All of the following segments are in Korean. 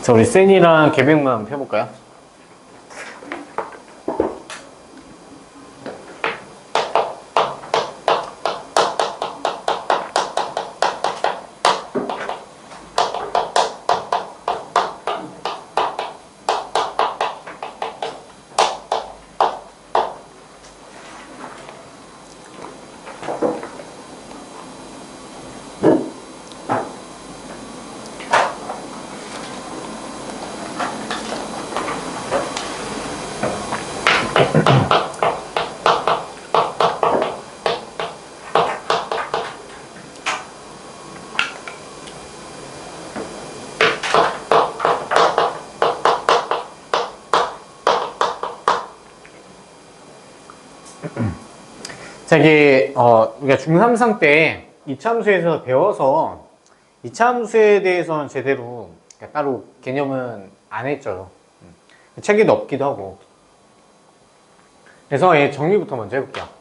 자, 우리 센이랑 계백만 한번 펴볼까요? 자, 이게, 우리가 중3상 때 이차함수에서 배워서 이차함수에 대해서는 제대로 따로 개념은 안 했죠. 책에도 없기도 하고. 그래서 얘 정리부터 먼저 해볼게요.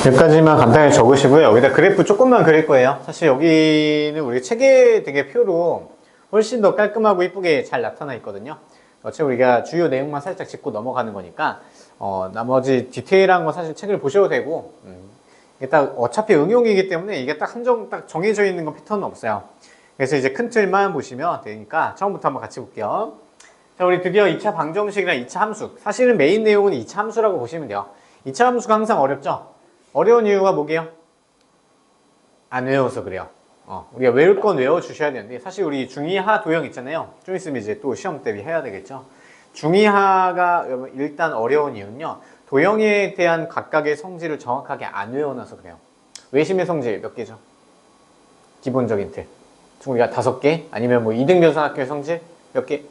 여기까지만 간단히 적으시고요. 여기다 그래프 조금만 그릴 거예요. 사실 여기는 우리 책에 되게 표로 훨씬 더 깔끔하고 이쁘게 잘 나타나 있거든요. 어차피 우리가 주요 내용만 살짝 짚고 넘어가는 거니까 나머지 디테일한 거 사실 책을 보셔도 되고 이게 딱 어차피 응용이기 때문에 이게 딱 한정 딱 정해져 있는 건 패턴은 없어요. 그래서 이제 큰 틀만 보시면 되니까 처음부터 한번 같이 볼게요. 자, 우리 드디어 2차 방정식이랑 2차 함수. 사실은 메인 내용은 2차 함수라고 보시면 돼요. 2차 함수가 항상 어렵죠? 어려운 이유가 뭐게요? 안 외워서 그래요. 우리가 외울 건 외워주셔야 되는데, 사실 우리 중2하 도형 있잖아요. 좀 있으면 이제 또 시험 대비 해야 되겠죠? 중2하가 일단 어려운 이유는요, 도형에 대한 각각의 성질을 정확하게 안 외워놔서 그래요. 외심의 성질 몇 개죠? 기본적인 틀. 우리가 5개? 아니면 뭐 이등변사각형의 성질 몇 개?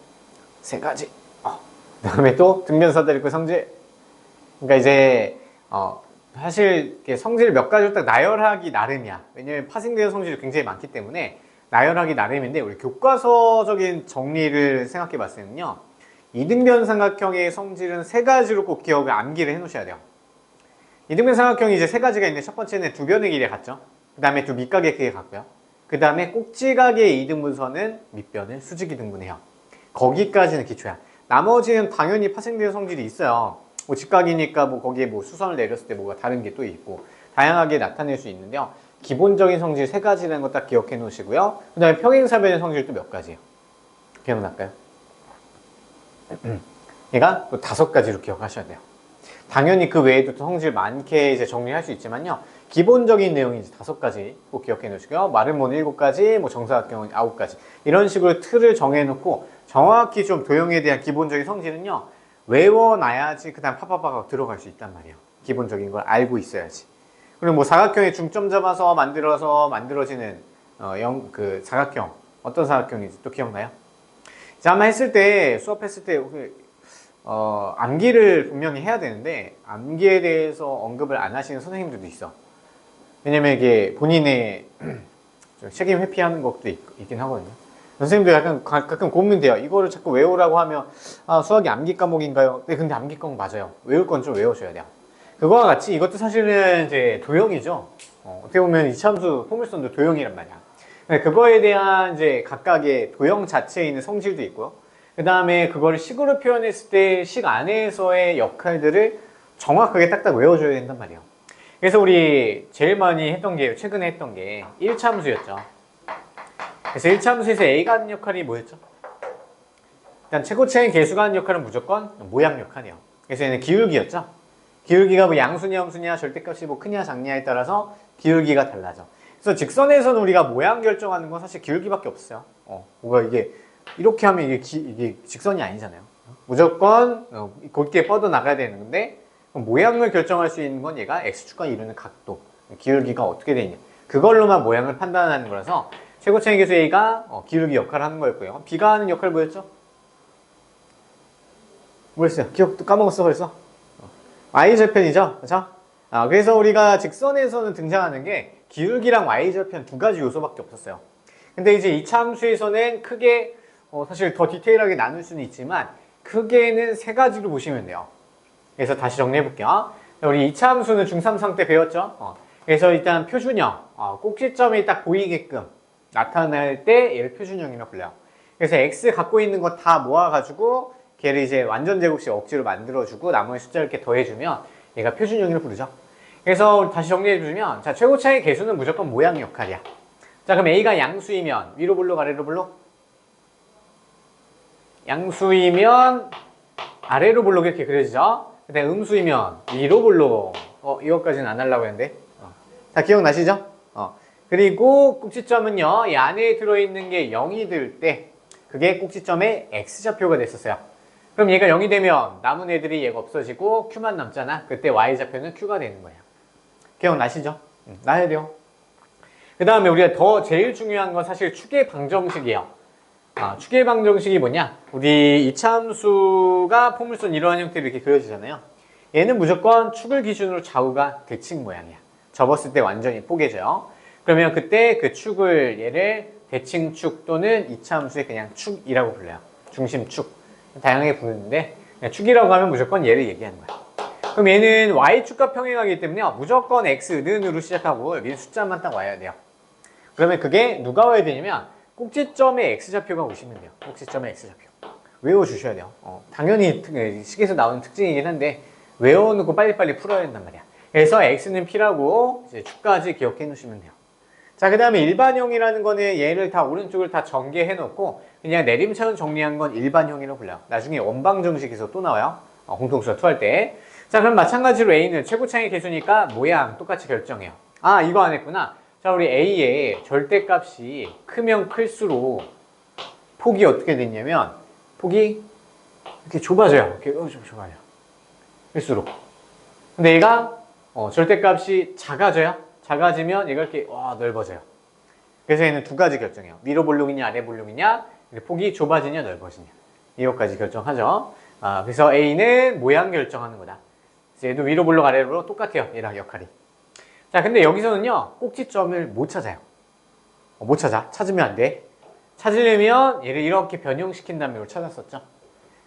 3가지. 그 다음에 또 등변사다리꼴 성질. 그러니까 이제, 사실 성질 몇 가지를 딱 나열하기 나름이야. 왜냐면 파생되는 성질이 굉장히 많기 때문에 나열하기 나름인데, 우리 교과서적인 정리를 생각해 봤을 때는요, 이등변 삼각형의 성질은 3가지로 꼭 기억을 암기를 해 놓으셔야 돼요. 이등변 삼각형이 이제 3가지가 있는데, 첫 번째는 두 변의 길이에 같죠. 그 다음에 두 밑각의 길이에 같고요. 그 다음에 꼭지각의 이등분선은 밑변을 수직이 등분해요. 거기까지는 기초야. 나머지는 당연히 파생되는 성질이 있어요. 뭐 직각이니까 뭐 거기에 뭐 수선을 내렸을 때 뭐가 다른 게 또 있고 다양하게 나타낼 수 있는데요. 기본적인 성질 3가지라는 거 딱 기억해 놓으시고요. 그 다음에 평행사변의 성질 또 몇 가지예요? 기억날까요? 얘가 또 5가지로 기억하셔야 돼요. 당연히 그 외에도 또 성질 많게 이제 정리할 수 있지만요. 기본적인 내용이 이제 5가지 꼭 기억해 놓으시고요. 마름모는 7가지, 뭐 정사각형은 9가지. 이런 식으로 틀을 정해 놓고 정확히 좀 도형에 대한 기본적인 성질은요. 외워놔야지 그 다음 파파파가 들어갈 수 있단 말이에요. 기본적인 걸 알고 있어야지. 그리고 뭐 사각형에 중점 잡아서 만들어지는 그 사각형 어떤 사각형인지 또 기억나요? 자, 아마 했을 때 수업했을 때 암기를 분명히 해야 되는데 암기에 대해서 언급을 안 하시는 선생님들도 있어. 왜냐면 이게 본인의 책임 회피하는 것도 있긴 하거든요. 선생님도 약간 가끔 고민돼요. 이거를 자꾸 외우라고 하면 수학이 암기 과목인가요? 네, 근데 암기 과목 맞아요. 외울 건 좀 외우셔야 돼요. 그거와 같이 이것도 사실은 이제 도형이죠. 어떻게 보면 이차함수 포물선도 도형이란 말이야. 그거에 대한 이제 각각의 도형 자체에 있는 성질도 있고요. 그 다음에 그거를 식으로 표현했을 때 식 안에서의 역할들을 정확하게 딱딱 외워줘야 된단 말이에요. 그래서 우리 제일 많이 했던 게 최근에 했던 게 1차함수였죠. 그래서 1차함수에서 A가 하는 역할이 뭐였죠? 일단 최고차인 개수가 하는 역할은 무조건 모양 역할이에요. 그래서 얘는 기울기였죠. 기울기가 뭐 양수냐 함수냐 절대값이 뭐 크냐 작냐에 따라서 기울기가 달라져. 그래서 직선에서는 우리가 모양 결정하는 건 사실 기울기밖에 없어요. 뭐가 이게 이렇게 하면 이게 직선이 아니잖아요. 무조건 곧게 뻗어 나가야 되는 건데 모양을 결정할 수 있는 건 얘가 x축과 이루는 각도, 기울기가 어떻게 되냐 그걸로만 모양을 판단하는 거라서 최고차인 개수 A가 기울기 역할을 하는 거였고요. B가 하는 역할 뭐였죠? 뭐였어요? 기억도 까먹었어 벌써? Y절편이죠? 그렇죠? 그래서 우리가 직선에서는 등장하는 게 기울기랑 Y절편 2가지 요소밖에 없었어요. 근데 이제 2차 함수에서는 크게 사실 더 디테일하게 나눌 수는 있지만 크게는 3가지로 보시면 돼요. 그래서 다시 정리해 볼게요. 우리 2차 함수는 중3상 때 배웠죠? 그래서 일단 표준형, 꼭지점이 딱 보이게끔 나타날 때 얘를 표준형이라고 불러요. 그래서 x 갖고 있는 거 다 모아가지고 걔를 이제 완전 제곱식 억지로 만들어주고 나머지 숫자 이렇게 더해주면 얘가 표준형이라고 부르죠. 그래서 다시 정리해주면 자 최고차의 개수는 무조건 모양 역할이야. 자 그럼 A가 양수이면 위로 볼록 아래로 볼록? 양수이면 아래로 볼록 이렇게 그려지죠. 근데 음수이면 위로 볼록. 이것까지는 안 하려고 했는데 다 기억나시죠? 그리고 꼭지점은요 이 안에 들어있는 게 0이 될 때 그게 꼭지점의 x좌표가 됐었어요. 그럼 얘가 0이 되면 남은 애들이 얘가 없어지고 q만 남잖아. 그때 y좌표는 q가 되는 거예요. 기억나시죠? 나야 돼요. 그 다음에 우리가 더 제일 중요한 건 사실 축의 방정식이에요. 축의 방정식이 뭐냐? 우리 이차함수가 포물선 이러한 형태로 이렇게 그려지잖아요. 얘는 무조건 축을 기준으로 좌우가 대칭 모양이야. 접었을 때 완전히 포개져요. 그러면 그때 그 축을 얘를 대칭축 또는 이차함수의 그냥 축이라고 불러요. 중심축. 다양하게 부르는데 축이라고 하면 무조건 얘를 얘기하는 거야. 그럼 얘는 y축과 평행하기 때문에 무조건 x는으로 시작하고 여기는 숫자만 딱 와야 돼요. 그러면 그게 누가 와야 되냐면 꼭지점의 x좌표가 오시면 돼요. 꼭지점의 x좌표. 외워주셔야 돼요. 당연히 식에서 나오는 특징이긴 한데 외워놓고 빨리빨리 풀어야 된단 말이야. 그래서 x는 p라고 이제 축까지 기억해 놓으시면 돼요. 자, 그 다음에 일반형이라는 거는 얘를 다 오른쪽을 다 전개해 놓고 그냥 내림차순 정리한 건 일반형이라고 불러요. 나중에 원방정식에서 또 나와요. 공통수와 투할 때. 자, 그럼 마찬가지로 a는 최고차의 개수니까 모양 똑같이 결정해요. 아, 이거 안 했구나. 자, 우리 a의 절대값이 크면 클수록 폭이 어떻게 됐냐면 폭이 이렇게 좁아져요. 이렇게 좁아져요. 클수록. 근데 얘가 절대값이 작아져요. 작아지면 얘가 이렇게 넓어져요. 그래서 얘는 두 가지 결정해요. 위로 볼륨이냐 아래 볼륨이냐, 폭이 좁아지냐 넓어지냐. 이것까지 결정하죠. 그래서 A는 모양 결정하는 거다. 그래서 얘도 위로 볼륨 아래로 볼륨 똑같아요. 얘랑 역할이. 자, 근데 여기서는요 꼭지점을 못 찾아요. 못 찾아. 찾으면 안 돼. 찾으려면 얘를 이렇게 변형시킨 다음에 이걸 찾았었죠.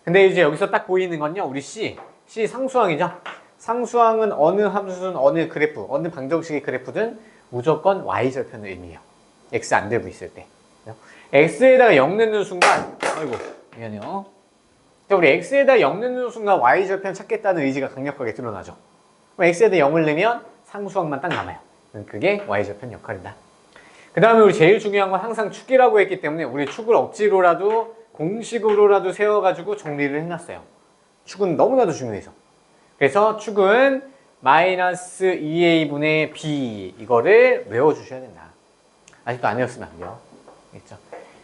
근데 이제 여기서 딱 보이는 건요 우리 C 상수항이죠. 상수항은 어느 함수든 어느 그래프, 어느 방정식의 그래프든 무조건 y절편을 의미해요. x 안 되고 있을 때. x에다가 0 넣는 순간, 아이고 미안해요. 우리 x에다 0 넣는 순간 y절편 찾겠다는 의지가 강력하게 드러나죠. 그럼 x에다 0을 넣으면 상수항만 딱 남아요. 그게 y절편 역할이다. 그 다음에 우리 제일 중요한 건 항상 축이라고 했기 때문에 우리 축을 억지로라도 공식으로라도 세워가지고 정리를 해놨어요. 축은 너무나도 중요해서. 그래서 축은 마이너스 2a분의 b 이거를 외워주셔야 된다. 아직도 안 외웠으면 안 돼요. 알겠죠?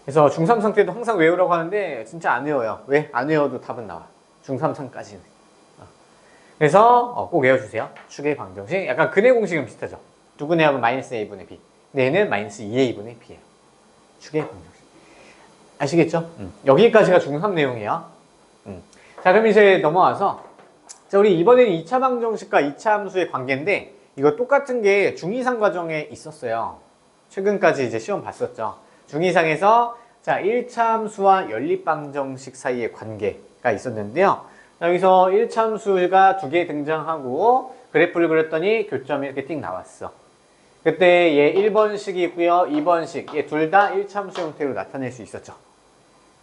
그래서 중3 상태도 항상 외우라고 하는데 진짜 안 외워요. 왜? 안 외워도 답은 나와. 중3상까지는. 그래서 꼭 외워주세요. 축의 방정식. 약간 근의 공식은 비슷하죠. 누구네하고 마이너스 a분의 b. 근데 얘는 마이너스 2a분의 b예요. 축의 방정식. 아시겠죠? 여기까지가 중3 내용이에요. 자, 그럼 이제 넘어와서 자, 우리 이번에는 2차 방정식과 2차 함수의 관계인데 이거 똑같은 게 중2상 과정에 있었어요. 최근까지 이제 시험 봤었죠. 중2상에서 자, 1차 함수와 연립 방정식 사이의 관계가 있었는데요. 자, 여기서 1차 함수가 두 개 등장하고 그래프를 그렸더니 교점이 이렇게 띡 나왔어. 그때 얘 1번식이고요. 2번식 얘 둘 다 1차 함수 형태로 나타낼 수 있었죠.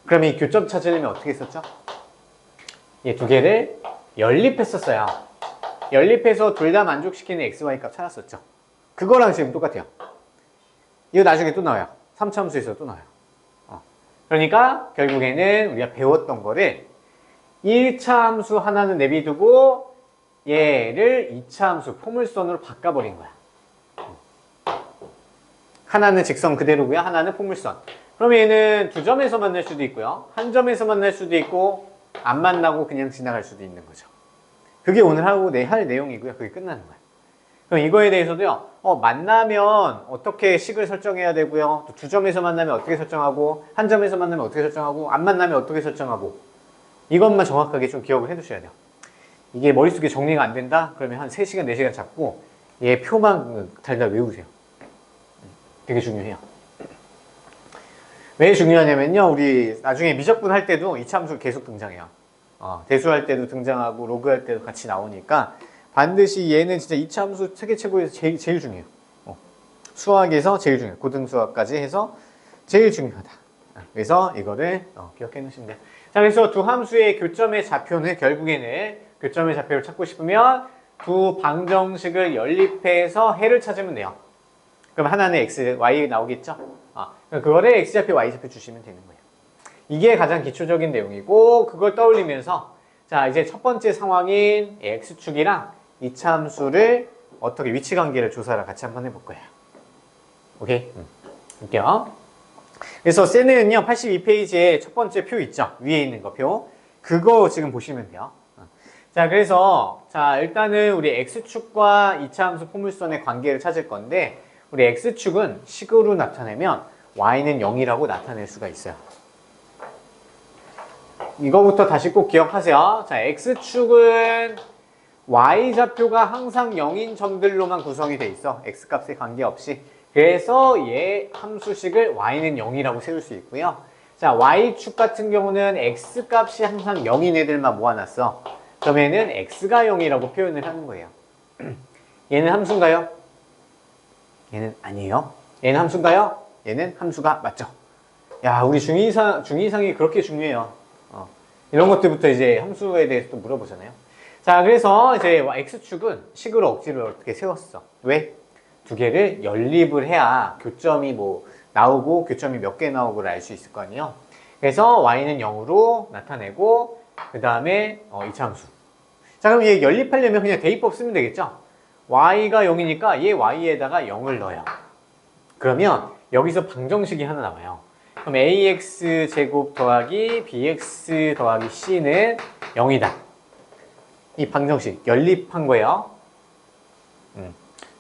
그럼 이 교점 찾으려면 어떻게 했었죠? 얘 두 개를 연립했었어요. 연립해서 둘 다 만족시키는 xy 값 찾았었죠. 그거랑 지금 똑같아요. 이거 나중에 또 나와요. 3차 함수에서 또 나와요. 그러니까 결국에는 우리가 배웠던 거를 1차 함수 하나는 내비두고 얘를 2차 함수 포물선으로 바꿔버린 거야. 하나는 직선 그대로고요. 하나는 포물선. 그럼 얘는 두 점에서 만날 수도 있고요. 한 점에서 만날 수도 있고 안 만나고 그냥 지나갈 수도 있는 거죠. 그게 오늘 할 내용이고요. 그게 끝나는 거예요. 그럼 이거에 대해서도요. 만나면 어떻게 식을 설정해야 되고요. 또 두 점에서 만나면 어떻게 설정하고 한 점에서 만나면 어떻게 설정하고 안 만나면 어떻게 설정하고 이것만 정확하게 좀 기억을 해 두셔야 돼요. 이게 머릿속에 정리가 안 된다? 그러면 한 3시간, 4시간 잡고 얘 표만 달달 외우세요. 되게 중요해요. 왜 중요하냐면요. 우리 나중에 미적분 할 때도 이 함수 계속 등장해요. 대수할 때도 등장하고 로그 할 때도 같이 나오니까 반드시 얘는 진짜 2차 함수 세계 최고에서 제일 중요해요. 수학에서 제일 중요해요. 고등수학까지 해서 제일 중요하다. 그래서 이거를 기억해 놓으시면 돼요. 자, 그래서 두 함수의 교점의 좌표는 결국에는 교점의 좌표를 찾고 싶으면 두 방정식을 연립해서 해를 찾으면 돼요. 그럼 하나는 x, y 나오겠죠? 그거를 x좌표, y좌표 주시면 되는 거예요. 이게 가장 기초적인 내용이고 그걸 떠올리면서 자, 이제 첫 번째 상황인 x축이랑 2차 함수를 어떻게 위치관계를 조사를 같이 한번 해볼 거예요. 오케이? 볼게요. 그래서 셀은요 82페이지에 첫 번째 표 있죠? 위에 있는 거 표. 그거 지금 보시면 돼요. 자, 그래서 자, 일단은 우리 x축과 2차 함수 포물선의 관계를 찾을 건데 우리 x축은 식으로 나타내면 y는 0이라고 나타낼 수가 있어요. 이거부터 다시 꼭 기억하세요. 자, x축은 y좌표가 항상 0인 점들로만 구성이 돼 있어. x값에 관계없이. 그래서 얘 함수식을 y는 0이라고 세울 수 있고요. 자, y축 같은 경우는 x값이 항상 0인 애들만 모아놨어. 그럼 얘는 x가 0이라고 표현을 하는 거예요. 얘는 함수인가요? 얘는 아니에요. 얘는 함수인가요? 얘는 함수가 맞죠. 야, 우리 중2상이 그렇게 중요해요. 이런 것들부터 이제 함수에 대해서 또 물어보잖아요. 자, 그래서 이제 x축은 식으로 억지를 어떻게 세웠어. 왜? 두 개를 연립을 해야 교점이 뭐 나오고 교점이 몇 개 나오고를 알 수 있을 거 아니에요. 그래서 y는 0으로 나타내고 그 다음에 이차함수. 자, 그럼 얘 연립하려면 그냥 대입법 쓰면 되겠죠. y가 0이니까 얘 y에다가 0을 넣어요. 그러면 여기서 방정식이 하나 나와요. 그럼 ax 제곱 더하기 bx 더하기 c는 0이다. 이 방정식 연립한 거예요.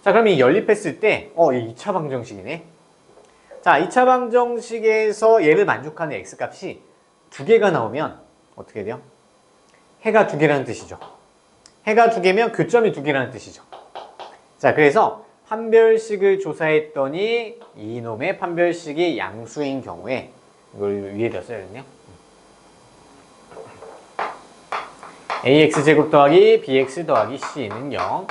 자, 그럼 이 연립했을 때 이 2차 방정식이네. 자, 2차 방정식에서 얘를 만족하는 x 값이 두 개가 나오면 어떻게 돼요? 해가 두 개라는 뜻이죠. 해가 두 개면 교점이 두 개라는 뜻이죠. 자, 그래서 판별식을 조사했더니 이놈의 판별식이 양수인 경우에 이걸 위에다 써야겠네요. ax제곱 더하기 bx 더하기 c는 0.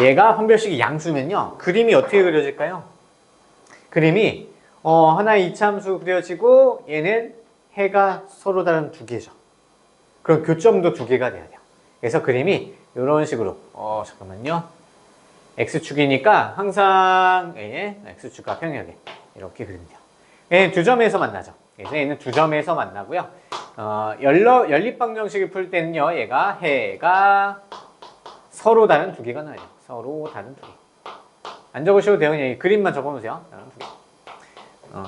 얘가 판별식이 양수면요. 그림이 어떻게 그려질까요? 그림이 하나의 이차함수 그려지고 얘는 해가 서로 다른 두 개죠. 그럼 교점도 두 개가 돼야 돼요. 그래서 그림이 이런 식으로 잠깐만요. x축이니까 항상 x축과 평행하게 이렇게 그리면 돼요. 얘는 두 점에서 만나죠. 그래서 얘는 두 점에서 만나고요. 연립방정식을 풀 때는요. 얘가 해가 서로 다른 두 개가 나와요. 서로 다른 두 개. 안 적으셔도 돼요. 그냥 그림만 적어놓으세요. 다른 두 개.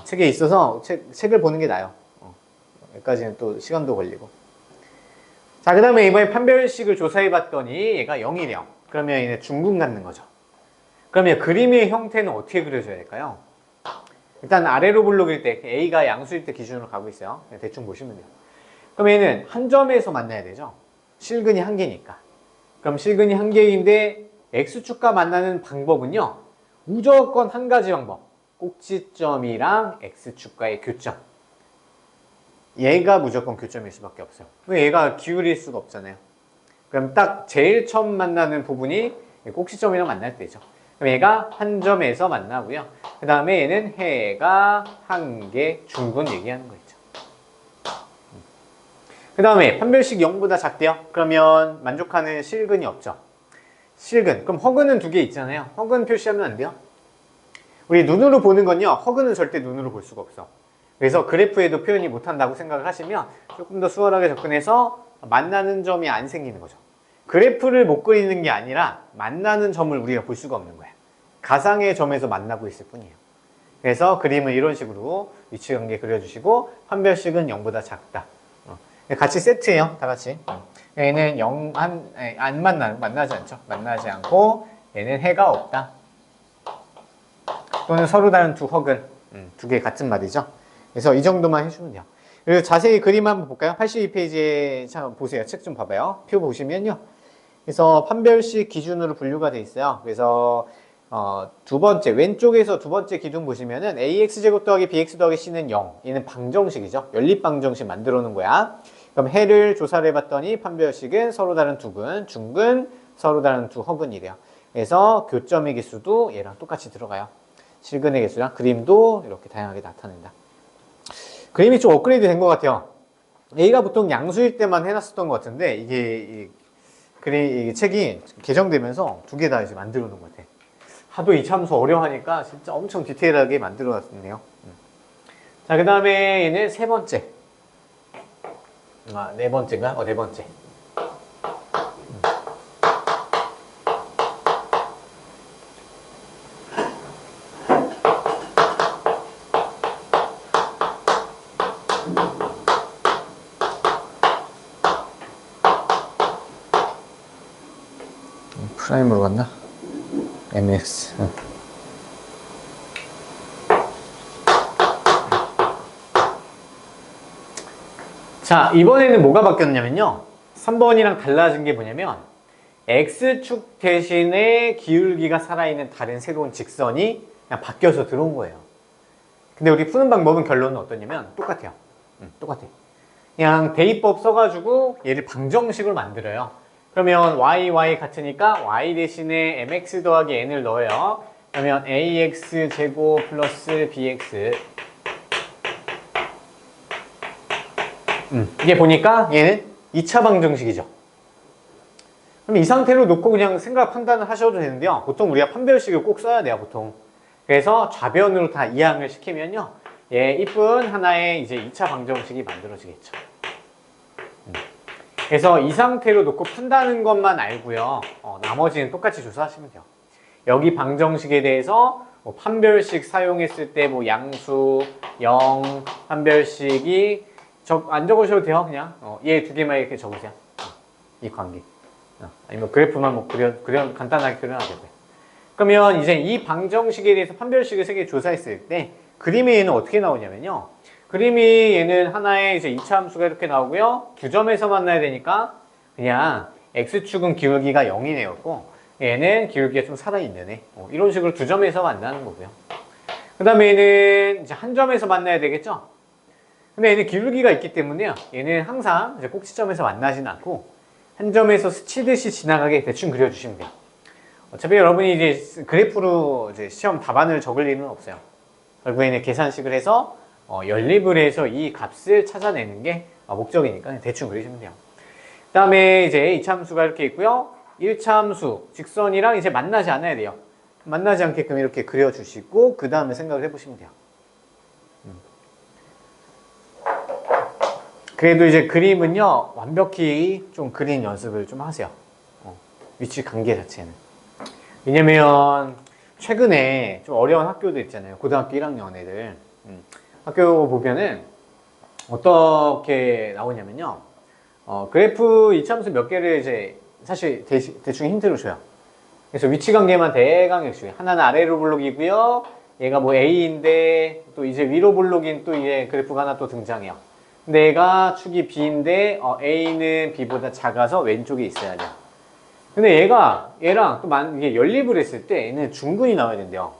책에 있어서 책을 보는 게 나아요. 여기까지는 또 시간도 걸리고. 자, 그 다음에 이번에 판별식을 조사해봤더니 얘가 0이래요. 그러면 얘는 중근 갖는 거죠. 그러면 그림의 형태는 어떻게 그려져야 될까요? 일단 아래로 블록일 때 A가 양수일 때 기준으로 가고 있어요. 대충 보시면 돼요. 그럼 얘는 한 점에서 만나야 되죠. 실근이 한 개니까. 그럼 실근이 한 개인데 X축과 만나는 방법은요. 무조건 한 가지 방법. 꼭지점이랑 X축과의 교점. 얘가 무조건 교점일 수밖에 없어요. 왜 얘가 기울일 수가 없잖아요. 그럼 딱 제일 처음 만나는 부분이 꼭지점이랑 만날 때죠. 그럼 얘가 한 점에서 만나고요. 그 다음에 얘는 해가 한 개 중근 얘기하는 거 있죠. 그 다음에 판별식 0보다 작대요. 그러면 만족하는 실근이 없죠. 실근. 그럼 허근은 두 개 있잖아요. 허근 표시하면 안 돼요. 우리 눈으로 보는 건요. 허근은 절대 눈으로 볼 수가 없어. 그래서 그래프에도 표현이 못한다고 생각을 하시면 조금 더 수월하게 접근해서 만나는 점이 안 생기는 거죠. 그래프를 못 그리는 게 아니라 만나는 점을 우리가 볼 수가 없는 거야. 가상의 점에서 만나고 있을 뿐이에요. 그래서 그림을 이런 식으로 위치관계 그려주시고 판별식은 0보다 작다. 같이 세트예요. 다 같이. 얘는 만나지 않죠. 만나지 않고 얘는 해가 없다. 또는 서로 다른 두 허근. 두 개 같은 말이죠. 그래서 이 정도만 해주면 돼요. 그리고 자세히 그림 한번 볼까요? 82페이지에 참 보세요. 책 좀 봐봐요. 표 보시면요. 그래서 판별식 기준으로 분류가 돼 있어요. 그래서 두 번째 왼쪽에서 두 번째 기준 보시면은 ax제곱 더하기 bx 더하기 c는 0. 얘는 방정식이죠. 연립 방정식 만들어 놓은 거야. 그럼 해를 조사를 해봤더니 판별식은 서로 다른 두 근, 중근, 서로 다른 두 허근이래요. 그래서 교점의 개수도 얘랑 똑같이 들어가요. 실근의 개수랑 그림도 이렇게 다양하게 나타낸다. 그림이 좀 업그레이드 된 것 같아요. A가 보통 양수일 때만 해놨었던 것 같은데 이게 책이 개정되면서 두 개 다 이제 만들어 놓은 것 같아. 하도 이 참수 어려워하니까 진짜 엄청 디테일하게 만들어 놨네요. 자, 그 다음에 얘는 세 번째. 네 번째인가? 네 번째. 프라임으로 갔나? MX. 자, 이번에는 뭐가 바뀌었냐면요. 3번이랑 달라진 게 뭐냐면 X축 대신에 기울기가 살아있는 다른 새로운 직선이 그냥 바뀌어서 들어온 거예요. 근데 우리 푸는 방법은 결론은 어떠냐면 똑같아요. 똑같아. 그냥 대입법 써가지고 얘를 방정식으로 만들어요. 그러면 y 같으니까 y 대신에 mx 더하기 n을 넣어요. 그러면 ax 제곱 플러스 bx. 이게 보니까 얘는 2차 방정식이죠. 그럼 이 상태로 놓고 그냥 생각 판단을 하셔도 되는데요. 보통 우리가 판별식을 꼭 써야 돼요, 보통. 그래서 좌변으로 다 이항을 시키면요. 예, 이쁜 하나의 이제 2차 방정식이 만들어지겠죠. 그래서 이 상태로 놓고 푼다는 것만 알고요. 나머지는 똑같이 조사하시면 돼요. 여기 방정식에 대해서 뭐 판별식 사용했을 때 뭐 양수, 0, 판별식이 안 적으셔도 돼요. 그냥 얘 두 개만 이렇게 적으세요. 이 관계. 아니면 그래프만 뭐 간단하게 그려놔도 되고요. 그러면 이제 이 방정식에 대해서 판별식을 3개 조사했을 때 그림이 얘는 어떻게 나오냐면요. 그림이 얘는 하나의 이제 2차 함수가 이렇게 나오고요. 두 점에서 만나야 되니까 그냥 x축은 기울기가 0이네였고 얘는 기울기가 좀 살아있는 애. 이런 식으로 두 점에서 만나는 거고요. 그 다음에 얘는 이제 한 점에서 만나야 되겠죠. 근데 얘는 기울기가 있기 때문에요. 얘는 항상 이제 꼭지점에서 만나진 않고 한 점에서 스치듯이 지나가게 대충 그려주시면 돼요. 어차피 여러분이 이제 그래프로 이제 시험 답안을 적을 일은 없어요. 결국에는 계산식을 해서 연립을 해서 이 값을 찾아내는 게 목적이니까 대충 그리시면 돼요. 그 다음에 이제 2차 함수가 이렇게 있고요. 1차 함수, 직선이랑 이제 만나지 않아야 돼요. 만나지 않게끔 이렇게 그려주시고 그 다음에 생각을 해보시면 돼요. 그래도 이제 그림은요, 완벽히 좀 그린 연습을 좀 하세요. 위치 관계 자체는. 왜냐면 최근에 좀 어려운 학교도 있잖아요. 고등학교 1학년 애들. 학교 보면은 어떻게 나오냐면요. 그래프 이차함수 몇 개를 이제 사실 대충 힌트로 줘요. 그래서 위치 관계만 대강 줘요. 하나는 아래로 볼록이고요. 얘가 뭐 A인데 또 이제 위로 볼록인 또 이제 그래프가 하나 또 등장해요. 근데 얘가 축이 B인데 A는 B보다 작아서 왼쪽에 있어야 돼요. 근데 얘랑 또 이게 연립을 했을 때 얘는 중근이 나와야 된대요.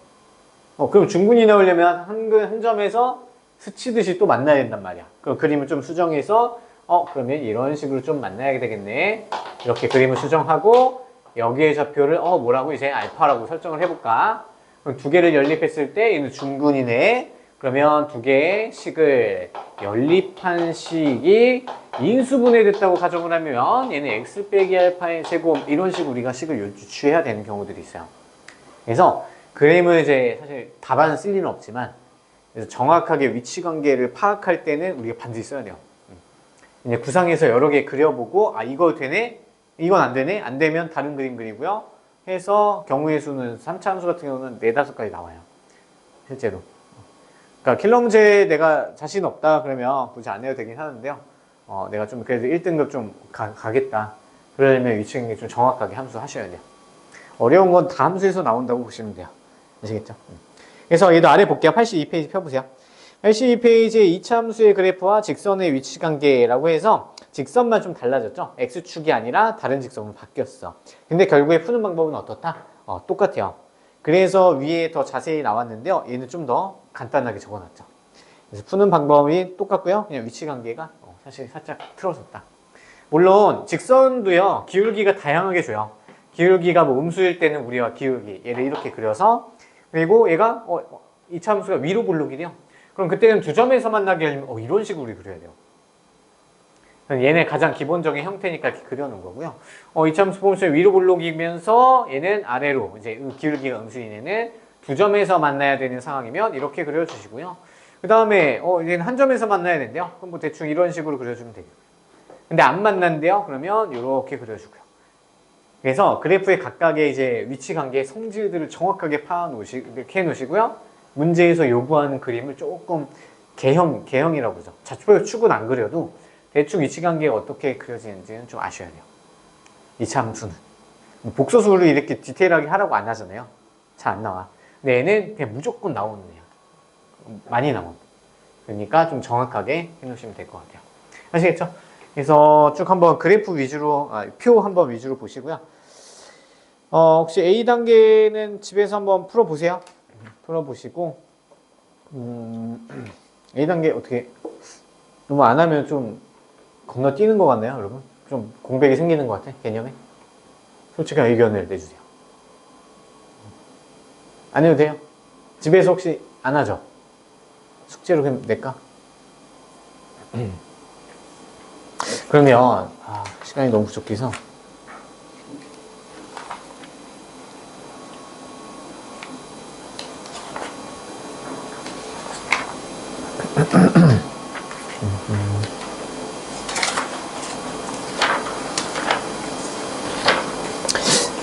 그럼 중근이 나오려면 한 점에서 스치듯이 또 만나야 된단 말이야. 그럼 그림을 좀 수정해서 그러면 이런 식으로 좀 만나야 되겠네. 이렇게 그림을 수정하고 여기에 좌표를 뭐라고 이제 알파라고 설정을 해볼까? 그럼 두 개를 연립했을 때 얘는 중근이네. 그러면 두 개의 식을 연립한 식이 인수분해됐다고 가정을 하면 얘는 x 빼기 알파의 제곱 이런 식으로 우리가 식을 유추해야 되는 경우들이 있어요. 그래서 그림을 이제 사실 답안은 쓸 일은 없지만 그래서 정확하게 위치 관계를 파악할 때는 우리가 반드시 써야 돼요. 이제 구상해서 여러 개 그려보고 이거 되네? 이건 안 되네? 안 되면 다른 그림 그리고요. 해서 경우의 수는 3차 함수 같은 경우는 4, 5가지 나와요. 실제로. 그러니까 킬러 문제 내가 자신 없다 그러면 굳이 안 해도 되긴 하는데요. 내가 좀 그래도 1등급 좀 가겠다. 그러려면 위치 관계 좀 정확하게 함수 하셔야 돼요. 어려운 건 다 함수에서 나온다고 보시면 돼요. 아시겠죠? 그래서 얘도 아래 볼게요. 82페이지 펴보세요. 82페이지에 2차 함수의 그래프와 직선의 위치 관계라고 해서 직선만 좀 달라졌죠? x축이 아니라 다른 직선으로 바뀌었어. 근데 결국에 푸는 방법은 어떻다? 똑같아요. 그래서 위에 더 자세히 나왔는데요. 얘는 좀 더 간단하게 적어놨죠. 그래서 푸는 방법이 똑같고요. 그냥 위치 관계가 사실 살짝 틀어졌다. 물론 직선도요. 기울기가 다양하게 줘요. 기울기가 뭐 음수일 때는 우리가 기울기 얘를 이렇게 그려서 그리고 얘가 2차 함수가 위로 볼록이래요. 그럼 그때는 두 점에서 만나게 하려면 이런 식으로 우리 그려야 돼요. 얘네 가장 기본적인 형태니까 이렇게 그려놓은 거고요. 2차 함수 포함수의 위로 볼록이면서 얘는 아래로 이제 기울기가 음수인 얘는 두 점에서 만나야 되는 상황이면 이렇게 그려주시고요. 그 다음에 얘는 한 점에서 만나야 된대요. 그럼 뭐 대충 이런 식으로 그려주면 되겠고요. 근데 안 만난대요. 그러면 이렇게 그려주고요. 그래서 그래프의 각각의 이제 위치 관계의 성질들을 정확하게 파악해 놓으시고요. 문제에서 요구하는 그림을 조금 개형이라고 그러죠. 좌표 축은 안 그려도 대충 위치 관계가 어떻게 그려지는지는 좀 아셔야 돼요. 2차 함수는. 복소수를 이렇게 디테일하게 하라고 안 하잖아요. 잘 안 나와. 근데 얘는 그냥 무조건 나오는 애야. 많이 나와. 그러니까 좀 정확하게 해놓으시면 될 것 같아요. 아시겠죠? 그래서 쭉 한번 그래프 위주로, 표 한번 위주로 보시고요. 혹시 A단계는 집에서 한번 풀어보세요. 풀어보시고, A단계 어떻게, 너무 안 하면 좀 건너뛰는 것 같나요, 여러분? 좀 공백이 생기는 것 같아, 개념에? 솔직한 의견을 내주세요. 안 해도 돼요? 집에서 혹시 안 하죠? 숙제로 그냥 낼까? 그러면 시간이 너무 부족해서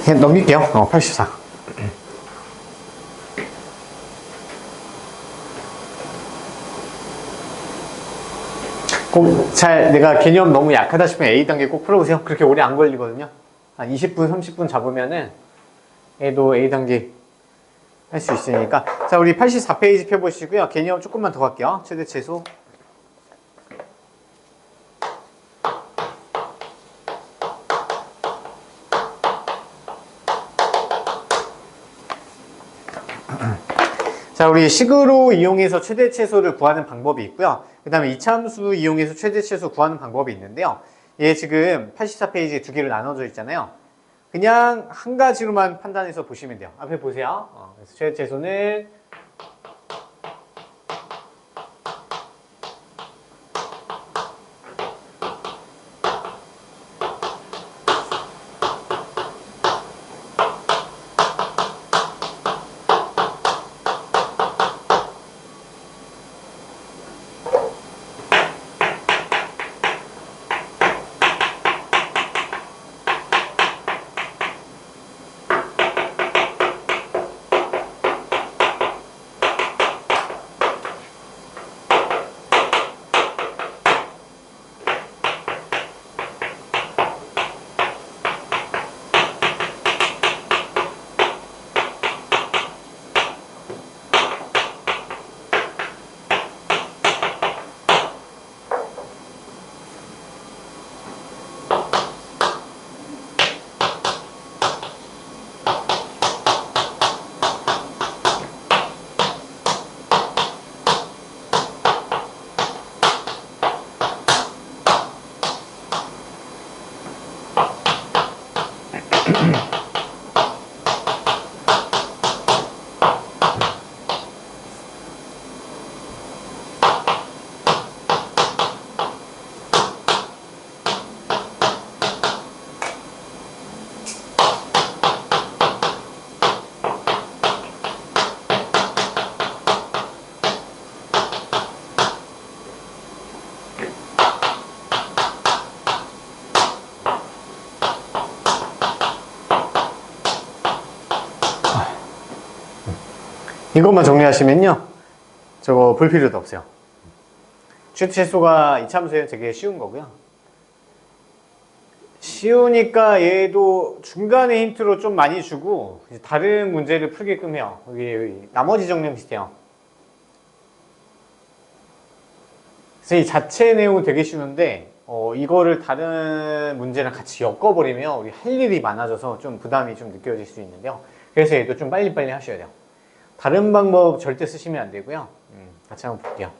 그냥 넘길게요. 84. 꼭 내가 개념 너무 약하다 싶으면 A단계 꼭 풀어보세요. 그렇게 오래 안 걸리거든요. 한 20분, 30분 잡으면은 얘도 A단계 할 수 있으니까. 자, 우리 84페이지 펴보시고요. 개념 조금만 더 갈게요. 최대 최소. 자, 우리 식으로 이용해서 최대 최소를 구하는 방법이 있고요. 그 다음에 이차함수 이용해서 최대 최소 구하는 방법이 있는데요. 얘 지금 84페이지에 두 개로 나눠져 있잖아요. 그냥 한 가지로만 판단해서 보시면 돼요. 앞에 보세요. 그래서 최대 최소는 이것만 정리하시면요. 저거 볼 필요도 없어요. 최대 최소가 이차함수에는 되게 쉬운 거고요. 쉬우니까 얘도 중간에 힌트로 좀 많이 주고 다른 문제를 풀게끔 해요. 여기 나머지 정리는 비슷해요. 그래서 이 자체 내용은 되게 쉬운데 이거를 다른 문제랑 같이 엮어버리면 우리 할 일이 많아져서 좀 부담이 좀 느껴질 수 있는데요. 그래서 얘도 좀 빨리빨리 하셔야 돼요. 다른 방법 절대 쓰시면 안 되고요. 같이 한번 볼게요.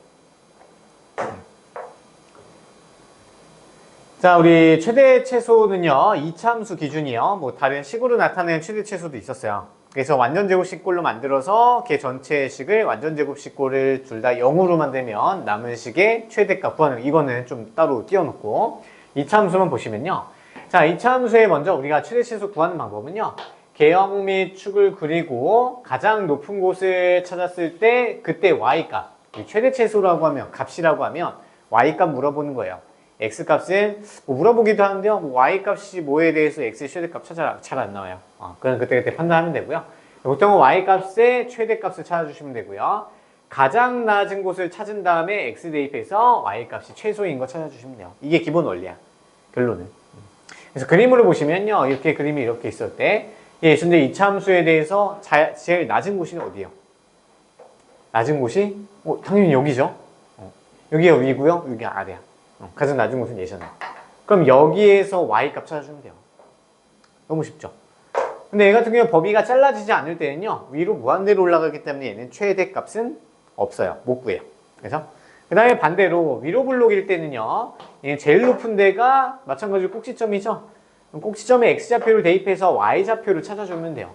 자, 우리 최대 최소는요, 이차함수 기준이요. 뭐 다른 식으로 나타내는 최대 최소도 있었어요. 그래서 완전 제곱식꼴로 만들어서 걔 전체의 식을 완전 제곱식꼴을 둘 다 0으로 만들면 남은 식의 최대값 구하는 거. 이거는 좀 따로 띄워놓고 이차함수만 보시면요. 자, 이차함수에 먼저 우리가 최대 최소 구하는 방법은요. 개형 및 축을 그리고 가장 높은 곳을 찾았을 때 그때 y값, 최대 최소라고 하면 값이라고 하면 y값 물어보는 거예요. x값은 뭐 물어보기도 하는데요. 뭐 y값이 뭐에 대해서 x의 최대값 찾아라 잘 안 나와요. 그건 그때그때 판단하면 되고요. 보통은 y값의 최대값을 찾아주시면 되고요. 가장 낮은 곳을 찾은 다음에 x 대입해서 y값이 최소인 거 찾아주시면 돼요. 이게 기본 원리야. 결론은. 그래서 그림으로 보시면요. 이렇게 그림이 이렇게 있을 때 근데 이차함수에 대해서 제일 낮은 곳이 어디예요? 낮은 곳이? 당연히 여기죠. 여기가 위고요. 여기가 아래야. 가장 낮은 곳은 얘잖아요. 그럼 여기에서 y값 찾아주면 돼요. 너무 쉽죠? 근데 얘 같은 경우는 범위가 잘라지지 않을 때는요. 위로 무한대로 올라가기 때문에 얘는 최대값은 없어요. 못 구해요. 그래서 그 다음에 반대로 위로 블록일 때는요. 얘는 제일 높은 데가 마찬가지로 꼭지점이죠. 그럼 꼭지점에 x좌표를 대입해서 y좌표를 찾아주면 돼요.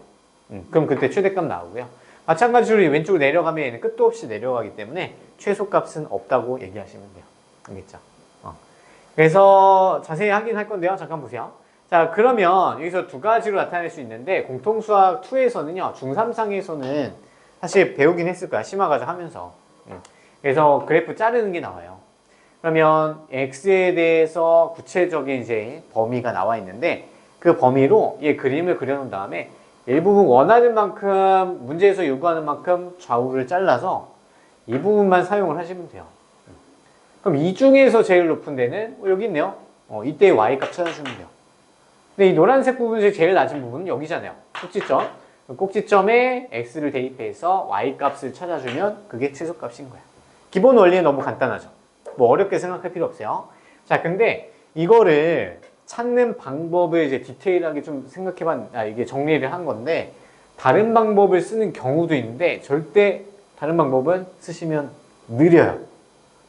그럼 그때 최대값 나오고요. 마찬가지로 왼쪽으로 내려가면 얘는 끝도 없이 내려가기 때문에 최소값은 없다고 얘기하시면 돼요. 알겠죠? 그래서 자세히 확인할 건데요. 잠깐 보세요. 자, 그러면 여기서 두 가지로 나타낼 수 있는데 공통수학 2에서는요. 중3상에서는 사실 배우긴 했을 거야. 심화과정 하면서. 그래서 그래프 자르는 게 나와요. 그러면 x에 대해서 구체적인 이제 범위가 나와 있는데 그 범위로 얘 그림을 그려놓은 다음에 일부분 원하는 만큼 문제에서 요구하는 만큼 좌우를 잘라서 이 부분만 사용을 하시면 돼요. 그럼 이 중에서 제일 높은 데는 여기 있네요. 이때 y값 찾아주면 돼요. 근데 이 노란색 부분 중에 제일 낮은 부분은 여기잖아요. 꼭지점. 꼭지점에 x를 대입해서 y값을 찾아주면 그게 최소값인 거야. 기본 원리는 너무 간단하죠. 뭐 어렵게 생각할 필요 없어요. 자, 근데 이거를 찾는 방법을 이제 디테일하게 좀 이게 정리를 한 건데 다른 방법을 쓰는 경우도 있는데 절대 다른 방법은 쓰시면 느려요.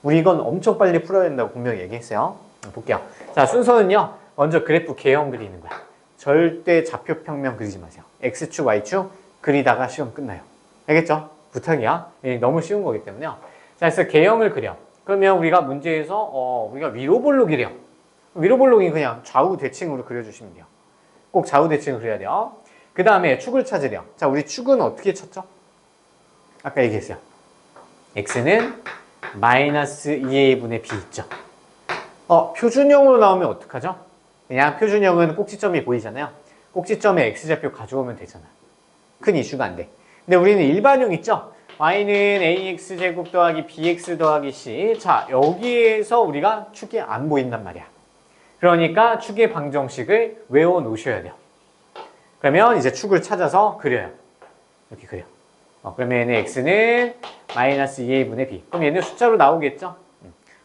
우리 이건 엄청 빨리 풀어야 된다고 분명히 얘기했어요. 볼게요. 자, 순서는요. 먼저 그래프 개형 그리는 거야. 절대 좌표 평면 그리지 마세요. X축, Y축 그리다가 시험 끝나요. 알겠죠? 부탁이야. 너무 쉬운 거기 때문에요. 자, 그래서 개형을 그려. 그러면 우리가 문제에서 우리가 위로 볼록이래요. 위로 볼록이 그냥 좌우 대칭으로 그려주시면 돼요. 꼭 좌우 대칭을 그려야 돼요. 그 다음에 축을 찾으래요. 자, 우리 축은 어떻게 쳤죠? 아까 얘기했어요. X는 마이너스 2a분의 b 있죠. 표준형으로 나오면 어떡하죠? 그냥 표준형은 꼭지점이 보이잖아요. 꼭지점에 x좌표 가져오면 되잖아. 큰 이슈가 안 돼. 근데 우리는 일반형 있죠? y는 ax제곱 더하기 bx 더하기 c. 자, 여기에서 우리가 축이 안 보인단 말이야. 그러니까 축의 방정식을 외워 놓으셔야 돼요. 그러면 이제 축을 찾아서 그려요. 이렇게 그려. 그러면 x는 마이너스 2a분의 b. 그럼 얘는 숫자로 나오겠죠?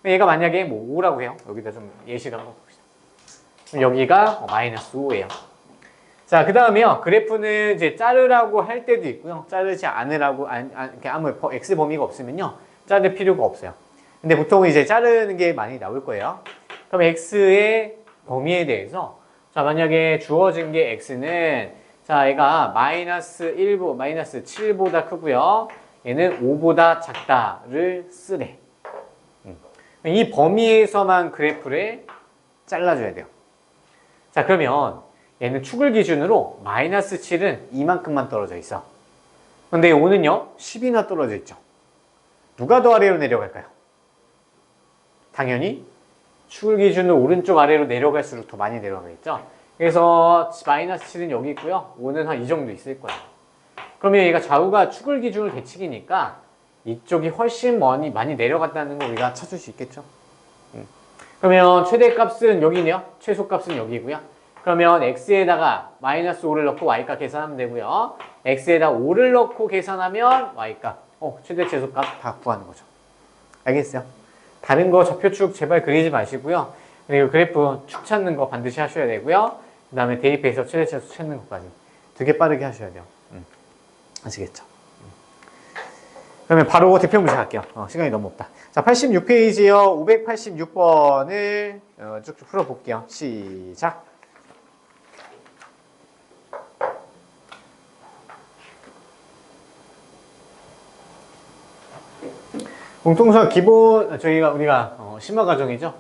얘가 만약에 뭐 5라고 해요. 여기다 좀 예시를 한번 봅시다. 그럼 여기가 마이너스 5예요. 자, 그 다음에요. 그래프는 이제 자르라고 할 때도 있고요. 자르지 않으라고, 아무 x 범위가 없으면요. 자를 필요가 없어요. 근데 보통 이제 자르는 게 많이 나올 거예요. 그럼 x의 범위에 대해서, 자, 만약에 주어진 게 x는, 자, 얘가 마이너스 7보다 크고요. 얘는 5보다 작다를 쓰래. 이 범위에서만 그래프를 잘라줘야 돼요. 자, 그러면 얘는 축을 기준으로 마이너스 7은 이만큼만 떨어져 있어. 근데 5는요, 10이나 떨어져 있죠. 누가 더 아래로 내려갈까요? 당연히 축을 기준으로 오른쪽 아래로 내려갈수록 더 많이 내려가겠죠. 그래서 마이너스 7은 여기 있고요. 5는 한 이 정도 있을 거예요. 그러면 얘가 좌우가 축을 기준으로 대칭이니까 이쪽이 훨씬 많이 내려갔다는 거 우리가 찾을 수 있겠죠. 그러면 최대값은 여기네요. 최소값은 여기고요. 그러면 x에다가 마이너스 5를 넣고 y값 계산하면 되고요. x에다 5를 넣고 계산하면 y값. 최대 최소값 다 구하는 거죠. 알겠어요? 다른 거 좌표축 제발 그리지 마시고요. 그리고 그래프 축 찾는 거 반드시 하셔야 되고요. 그 다음에 대입해서 최대 최소 찾는 것까지 되게 빠르게 하셔야 돼요. 아시겠죠? 그러면 바로 대표 문제 갈게요. 시간이 너무 없다. 자, 86페이지요. 586번을 쭉쭉 풀어볼게요. 시작. 공통수학 기본 우리가 심화 과정이죠.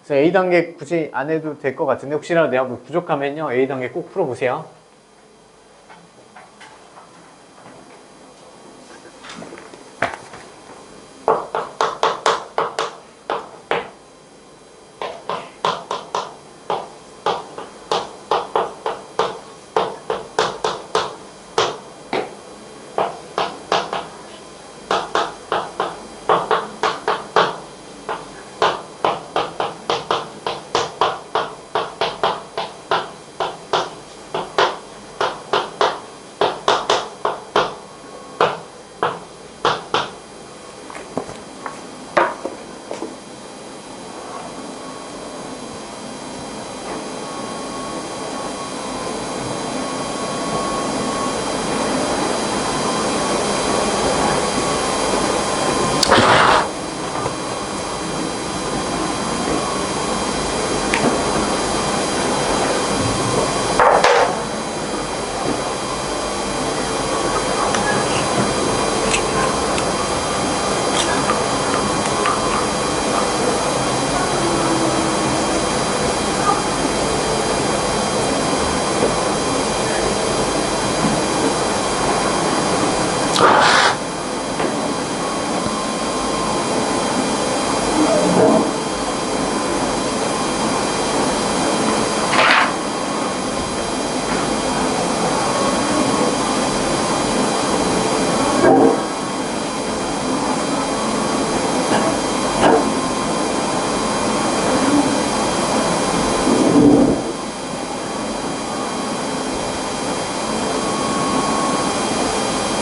그래서 A단계 굳이 안 해도 될 것 같은데 혹시라도 내가 뭐 부족하면요 A단계 꼭 풀어보세요.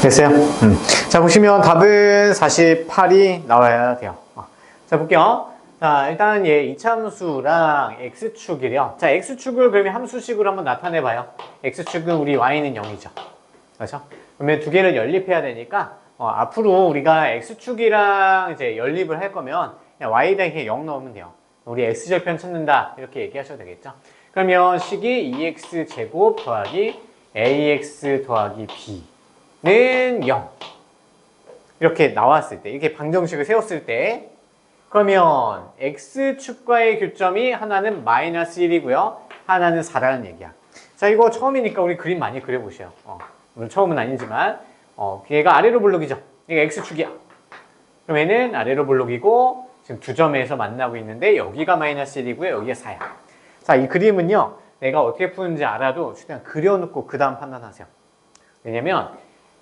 됐어요? 자, 보시면 답은 48이 나와야 돼요. 자, 볼게요. 자, 일단 얘 이차함수랑 x축이래요. 자, x축을 그러면 함수식으로 한번 나타내봐요. x축은 우리 y는 0이죠. 그렇죠? 그러면 두 개를 연립해야 되니까 앞으로 우리가 x축이랑 이제 연립을 할 거면 그냥 y에 대해 0 넣으면 돼요. 우리 x절편 찾는다 이렇게 얘기하셔도 되겠죠. 그러면 식이 2x제곱 더하기 ax 더하기 b는 0 이렇게 나왔을 때, 이렇게 방정식을 세웠을 때, 그러면 x축과의 교점이 하나는 마이너스 1이고요 하나는 4라는 얘기야. 자, 이거 처음이니까 우리 그림 많이 그려보세요. 물론 처음은 아니지만 얘가 아래로 볼록이죠. 얘가 x축이야. 그럼 얘는 아래로 볼록이고 지금 두 점에서 만나고 있는데 여기가 마이너스 1이고요 여기가 4야. 자, 이 그림은요 내가 어떻게 푸는지 알아도 최대한 그려놓고 그 다음 판단하세요. 왜냐면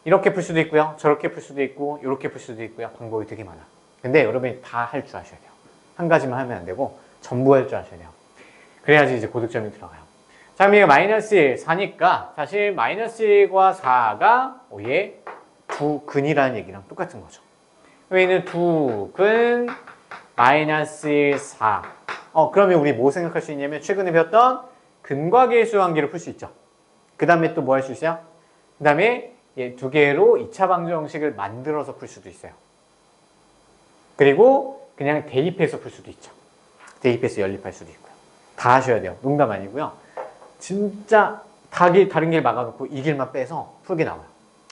이렇게 풀 수도 있고요 저렇게 풀 수도 있고 이렇게 풀 수도 있고요. 방법이 되게 많아. 근데 여러분이 다 할 줄 아셔야 돼요. 한 가지만 하면 안 되고 전부 할 줄 아셔야 돼요. 그래야지 이제 고득점이 들어가요. 자, 그럼 얘가 마이너스 1, 4니까 사실 마이너스 1과 4가 얘 두 근이라는 얘기랑 똑같은 거죠. 얘는 두 근 마이너스 1, 4. 그러면 우리 뭐 생각할 수 있냐면 최근에 배웠던 근과 계수 관계를 풀 수 있죠. 그 다음에 또 뭐 할 수 있어요? 그 다음에 얘 두 개로 2차 방정식을 만들어서 풀 수도 있어요. 그리고 그냥 대입해서 풀 수도 있죠. 대입해서 연립할 수도 있고요. 다 하셔야 돼요. 농담 아니고요. 진짜 다른 길 막아놓고 이 길만 빼서 풀게 나와요.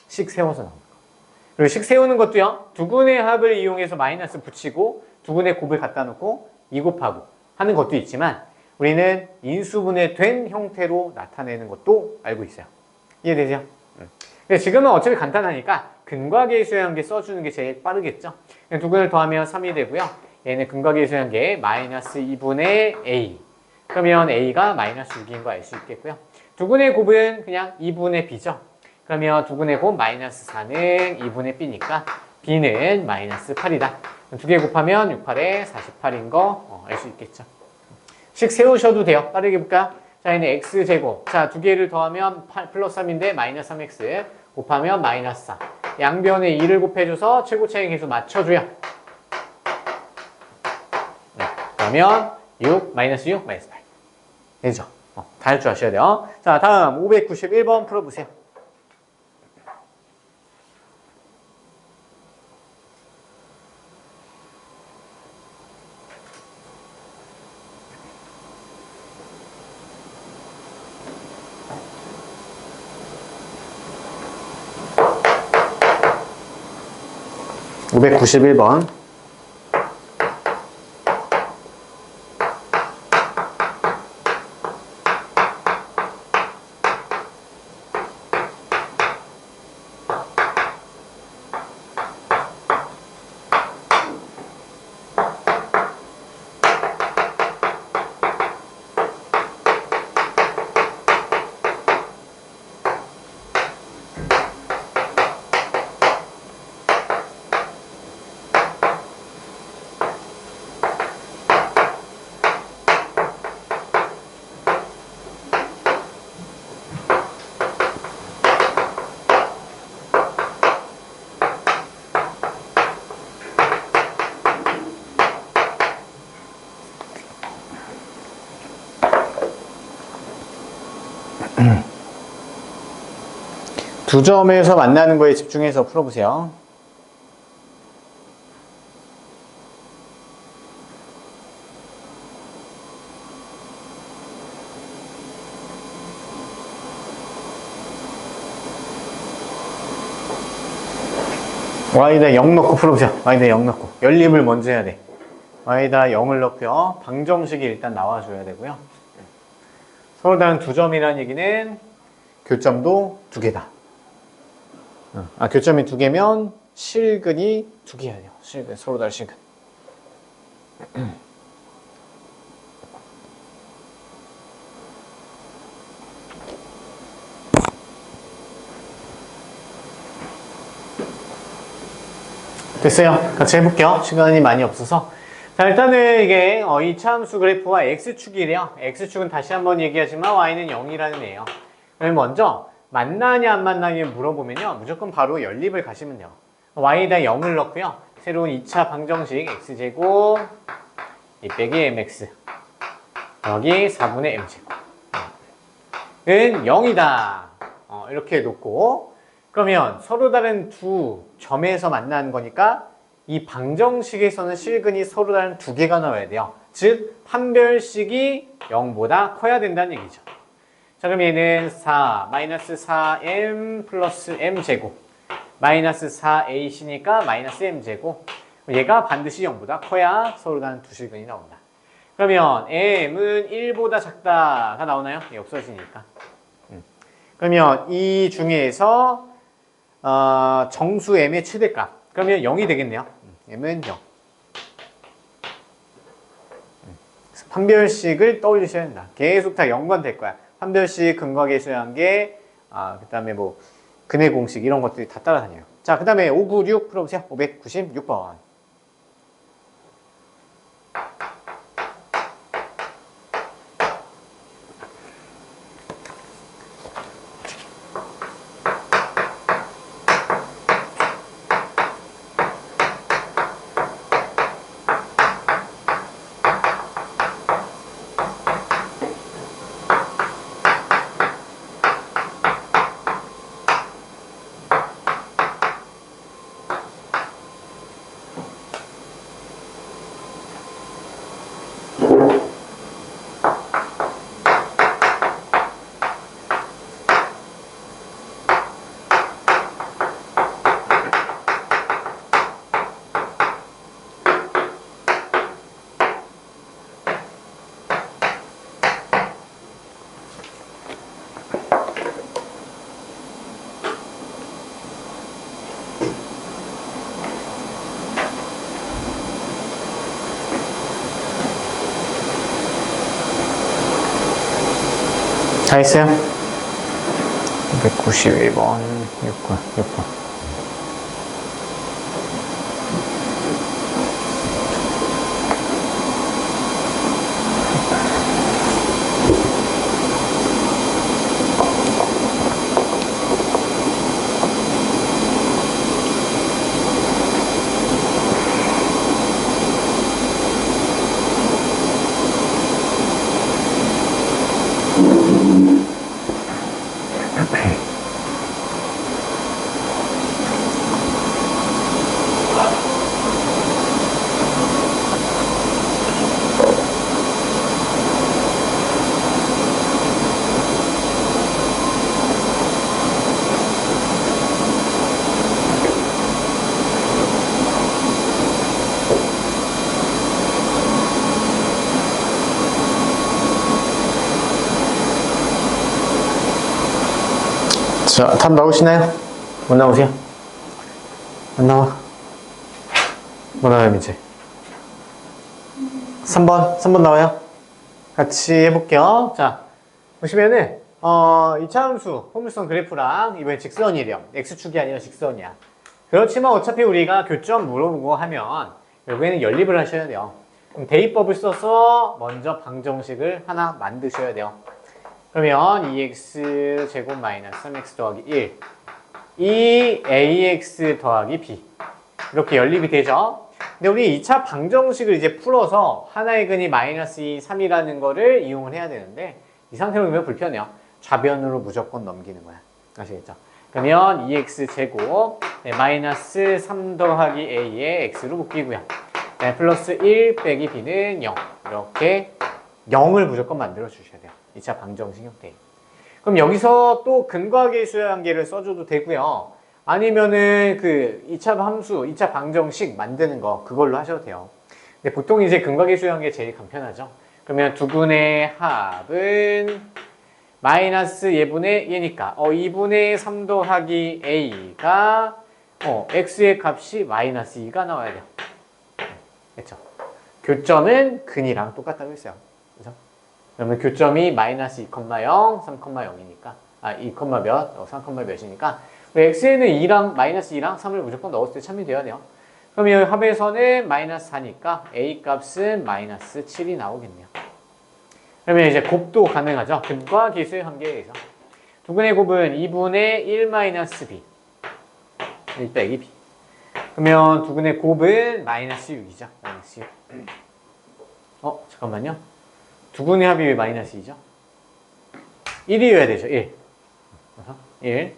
식 세워서 나옵니다. 그리고 식 세우는 것도요. 두근의 합을 이용해서 마이너스 붙이고 두근의 곱을 갖다 놓고 2 곱하고 하는 것도 있지만 우리는 인수분해 된 형태로 나타내는 것도 알고 있어요. 이해되세요? 근데 지금은 어차피 간단하니까 근과 계수의 관계 써주는 게 제일 빠르겠죠. 두근을 더하면 3이 되고요. 얘는 근과 계수의 관계 마이너스 2분의 a. 그러면 a가 마이너스 6인 거 알 수 있겠고요. 두근의 곱은 그냥 2분의 b죠. 그러면 두근의 곱 마이너스 4는 2분의 b니까 b는 마이너스 8이다. 두 개 곱하면 6, 8에 48인 거 알 수 있겠죠. 식 세우셔도 돼요. 빠르게 볼까요? 자, 얘는 x제곱. 자, 두 개를 더하면 8 플러스 3인데 마이너스 3x 곱하면 마이너스 4. 양변에 2를 곱해줘서 최고차의 계수 맞춰줘요. 그러면 6, 마이너스 6, 마이너스 8. 되죠? 다 할 줄 아셔야 돼요. 자, 다음 591번 풀어보세요. (591번) 두 점에서 만나는 거에 집중해서 풀어보세요. y에다 0 넣고 풀어보세요. y에다 0 넣고. 연립을 먼저 해야 돼. y에다 0을 넣고요. 방정식이 일단 나와줘야 되고요. 서로 다른 두 점이라는 얘기는 교점도 두 개다. 교점이 두 개면 실근이 두 개야 돼요. 실근, 서로 다른 실근. 됐어요. 같이 해볼게요. 시간이 많이 없어서. 자, 일단은 이게 이차함수 그래프와 x축이래요. x축은 다시 한번 얘기하지만 y는 0이라는 애예요. 그럼 먼저 만나냐 안 만나냐 물어보면요. 무조건 바로 연립을 가시면 돼요. y에다 0을 넣고요. 새로운 2차 방정식 x제곱 2 빼기 mx 여기 4분의 m제곱 은 0이다. 이렇게 놓고 그러면 서로 다른 두 점에서 만나는 거니까 이 방정식에서는 실근이 서로 다른 두 개가 나와야 돼요. 즉 판별식이 0보다 커야 된다는 얘기죠. 자, 그럼 얘는 4, 마이너스 4m 플러스 m제곱 마이너스 4ac니까 마이너스 m제곱 얘가 반드시 0보다 커야 서로 다른 두 실근이 나온다. 그러면 m은 1보다 작다가 나오나요? 예, 없어지니까. 그러면 이 중에서 정수 m의 최대값 그러면 0이 되겠네요. m은 0. 판별식을 떠올리셔야 된다. 계속 다 연관될 거야. 판별식, 근거계수의 한계, 그 다음에 뭐 근해 공식 이런 것들이 다 따라다녀요. 자, 그 다음에 596 풀어보세요. 596번. 다 했어요? 291번, 6번. 자, 답 나오시나요? 못 나오세요? 안 나와? 뭐 나와요, 이제? 3번 나와요? 같이 해볼게요. 자, 보시면은, 이차함수, 포물선 그래프랑 이번에 직선이래요. X축이 아니라 직선이야. 그렇지만 어차피 우리가 교점 물어보고 하면, 결국에는 연립을 하셔야 돼요. 그럼 대입법을 써서 먼저 방정식을 하나 만드셔야 돼요. 그러면 2x 제곱 마이너스 3x 더하기 1 이 ax 더하기 b 이렇게 연립이 되죠. 근데 우리 2차 방정식을 이제 풀어서 하나의 근이 마이너스 2, 3이라는 거를 이용을 해야 되는데 이 상태로 보면 불편해요. 좌변으로 무조건 넘기는 거야. 아시겠죠? 그러면 2x 제곱 마이너스 3 더하기 a의 x로 묶이고요. 플러스 1 빼기 b는 0 이렇게 0을 무조건 만들어 주셔야 돼요. 2차 방정식 형태. 그럼 여기서 또 근과계수의 한계를 써줘도 되고요. 아니면은 그 2차 함수, 2차 방정식 만드는 거 그걸로 하셔도 돼요. 근데 보통 이제 근과계수의 한계 제일 간편하죠. 그러면 두분의 합은 마이너스 예분의 얘니까 2분의 3 더하기 a가 x의 값이 마이너스 2가 나와야 돼요. 그렇죠? 교점은 근이랑 똑같다고 했어요. 그렇죠? 그러면 교점이 마이너스 2,0, 3,0이니까 2, 몇, 3, 몇이니까 x에는 2랑 마이너스 2랑 3을 무조건 넣었을 때 참이 돼야 돼요. 그럼 이 합에서는 마이너스 4니까 a 값은 마이너스 7이 나오겠네요. 그러면 이제 곱도 가능하죠. 근과 계수의 한계에 의해서. 두근의 곱은 2분의 1 마이너스 b 1 빼기 b. 그러면 두근의 곱은 마이너스 6이죠. 마이너스 6. 잠깐만요. 두근의 합이 왜 마이너스 2죠? 1이어야 되죠. 1. 1.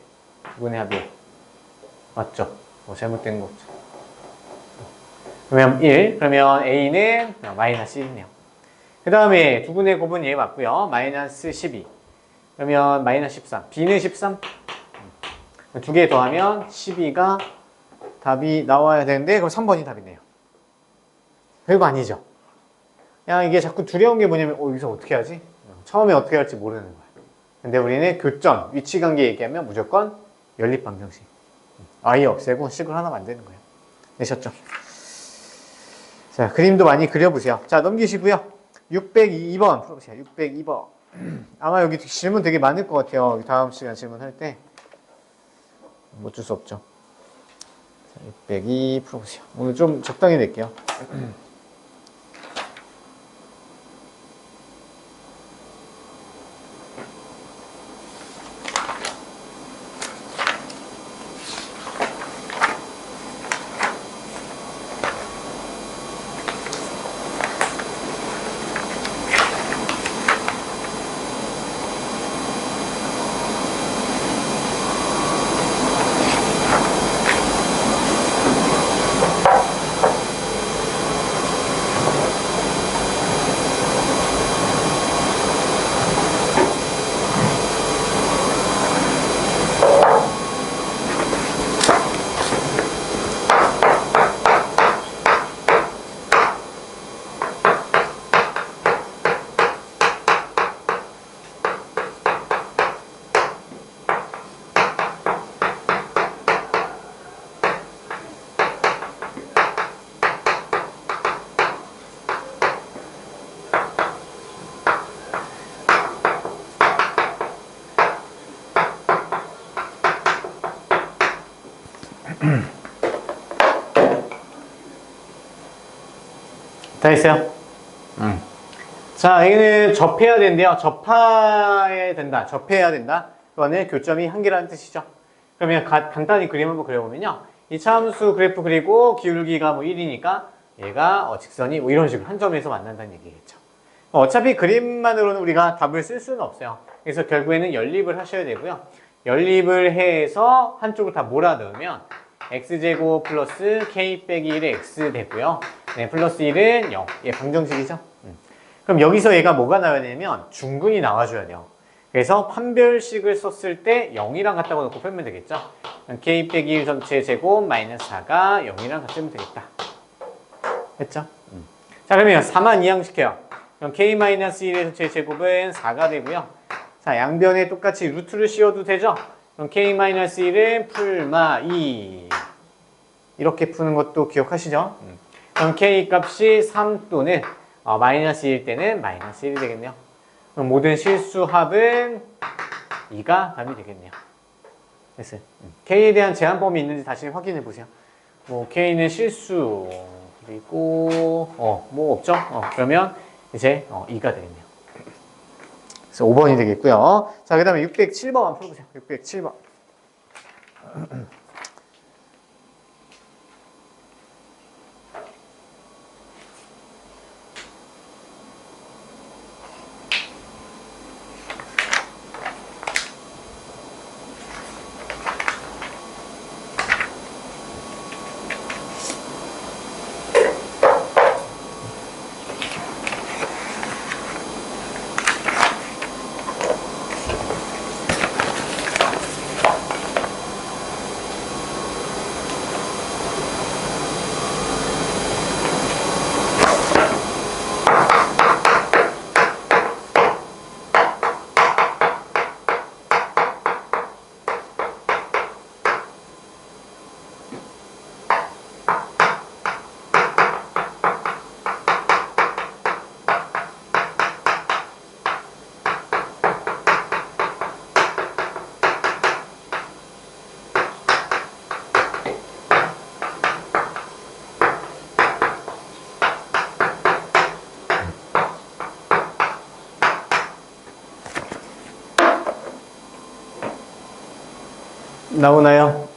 두근의 합이 1. 맞죠? 잘못된 거 없죠. 그러면 1. 그러면 a는 마이너스 1이네요. 그 다음에 두근의 곱은 얘 맞고요. 마이너스 12. 그러면 마이너스 13. b는 13. 두 개 더하면 12가 답이 나와야 되는데 그럼 3번이 답이네요. 별거 아니죠. 그냥 이게 자꾸 두려운 게 뭐냐면 여기서 어떻게 하지? 처음에 어떻게 할지 모르는 거야. 근데 우리는 교점, 위치관계 얘기하면 무조건 연립방정식. 아예 없애고 식을 하나 만드는 거예요. 되셨죠? 자, 그림도 많이 그려보세요. 자, 넘기시고요. 602번 풀어보세요. 602번. 아마 여기 질문 되게 많을 것 같아요. 다음 시간 질문할 때. 어쩔 수 없죠. 자, 602 풀어보세요. 오늘 좀 적당히 낼게요. 다 했어요? 자, 여기는 접해야 된대요. 접해야 된다. 접해야 된다. 이거는 교점이 한 개라는 뜻이죠. 그러면 간단히 그림 한번 그려보면요. 이 차함수 그래프 그리고 기울기가 뭐 1이니까 얘가 직선이 뭐 이런 식으로 한 점에서 만난다는 얘기겠죠. 어차피 그림만으로는 우리가 답을 쓸 수는 없어요. 그래서 결국에는 연립을 하셔야 되고요. 연립을 해서 한쪽을 다 몰아 넣으면 x제곱 플러스 k 빼기 1의 x 되고요. 네, 플러스 1은 0. 얘 방정식이죠. 그럼 여기서 얘가 뭐가 나와야 되냐면 중근이 나와줘야 돼요. 그래서 판별식을 썼을 때 0이랑 같다고 놓고 풀면 되겠죠. k 빼기 1 전체 제곱 마이너스 4가 0이랑 같으면 되겠다. 됐죠? 자, 그러면 4만 이항시켜요. 그럼 k 마이너스 1의 전체 제곱은 4가 되고요. 자, 양변에 똑같이 루트를 씌워도 되죠? 그럼 k-1은 풀마 2 이렇게 푸는 것도 기억하시죠? 그럼 k 값이 3 또는 마이너스 1일 때는 마이너스 1이 되겠네요. 그럼 모든 실수합은 2가 답이 되겠네요. 됐어요. k에 대한 제한 범위 있는지 다시 확인해 보세요. 뭐 k는 실수 그리고 뭐 없죠? 그러면 이제 2가 되겠네요. 그래서 5번이 되겠고요. 자, 그 다음에 607번 풀어보세요. 607번. 나오나요?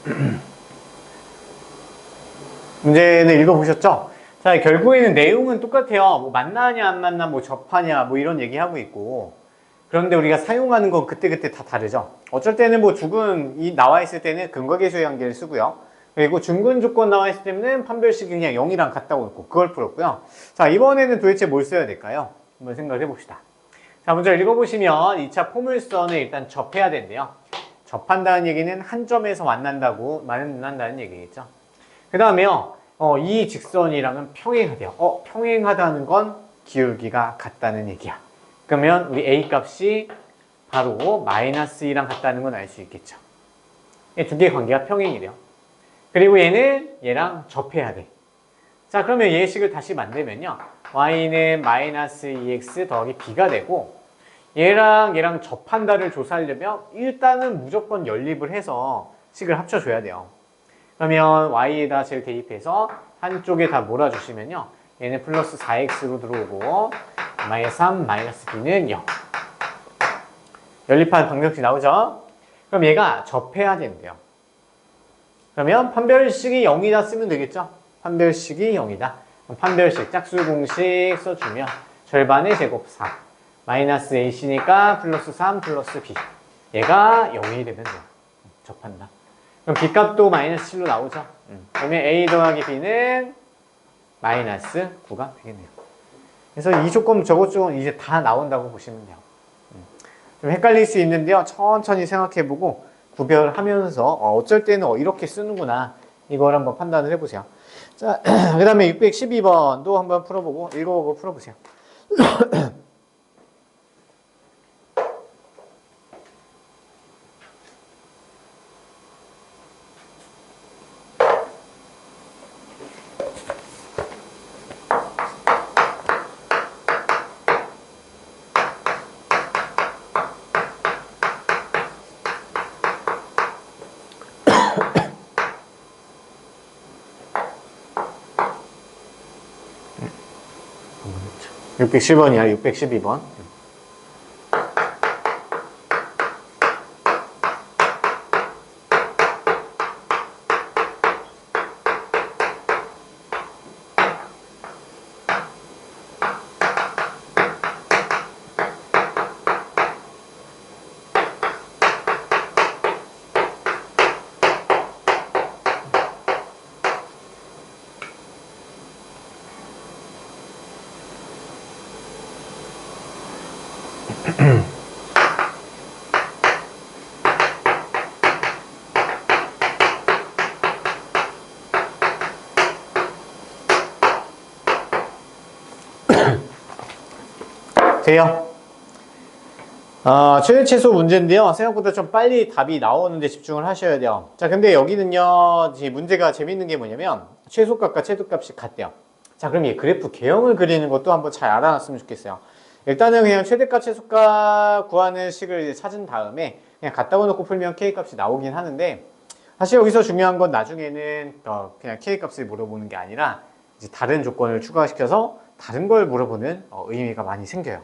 문제는 읽어보셨죠? 자, 결국에는 내용은 똑같아요. 뭐 만나냐 안 만나, 뭐 접하냐, 뭐 이런 얘기하고 있고. 그런데 우리가 사용하는 건 그때그때 다 다르죠. 어쩔 때는 뭐 두근이 나와 있을 때는 근거계수의 관계를 쓰고요. 그리고 중근 조건 나와 있을 때는 판별식이 그냥 0이랑 같다고 했고 그걸 풀었고요. 자, 이번에는 도대체 뭘 써야 될까요? 한번 생각을 해봅시다. 자, 먼저 읽어보시면 2차 포물선을 일단 접해야 된대요. 접한다는 얘기는 한 점에서 만난다는 얘기겠죠. 그 다음에요, 이 직선이랑은 평행하대요. 평행하다는 건 기울기가 같다는 얘기야. 그러면 우리 A 값이 바로 마이너스 2랑 같다는 건 알 수 있겠죠. 이 두 개의 관계가 평행이래요. 그리고 얘는 얘랑 접해야 돼. 자, 그러면 얘식을 다시 만들면요. y는 마이너스 2x 더하기 b가 되고 얘랑 접한다를 조사하려면 일단은 무조건 연립을 해서 식을 합쳐줘야 돼요. 그러면 y에다 를 대입해서 한쪽에 다 몰아주시면요. 얘는 플러스 4x로 들어오고 마이너스 3 마이너스 b는 0. 연립한 방정식 나오죠? 그럼 얘가 접해야 된대요. 그러면 판별식이 0이다 쓰면 되겠죠? 판별식이 0이다. 판별식 짝수 공식 써주면 절반의 제곱 4 마이너스 ac니까 플러스 3 플러스 b 얘가 0이 되면 돼요. 접한다. 그럼 b값도 마이너스 7로 나오죠? 그러면 a 더하기 b는 마이너스 9가 되겠네요. 그래서 이 조건 저것 조건 이제 다 나온다고 보시면 돼요. 좀 헷갈릴 수 있는데요. 천천히 생각해보고 구별하면서 어쩔 때는 이렇게 쓰는구나 이걸 한번 판단을 해보세요. 자, 그 다음에 612번도 한번 풀어보고 읽어보고 풀어보세요. 음. 610번이야, 612번. 돼요? 최대 최소 문제인데요. 생각보다 좀 빨리 답이 나오는데 집중을 하셔야 돼요. 자, 근데 여기는요, 문제가 재밌는 게 뭐냐면, 최소값과 최소값이 같대요. 자, 그럼 이 그래프 개형을 그리는 것도 한번 잘 알아놨으면 좋겠어요. 일단은 그냥 최대값, 최소값 구하는 식을 찾은 다음에 그냥 갖다 놓고 풀면 K값이 나오긴 하는데, 사실 여기서 중요한 건 나중에는 그냥 K값을 물어보는 게 아니라 이제 다른 조건을 추가시켜서 다른 걸 물어보는 의미가 많이 생겨요.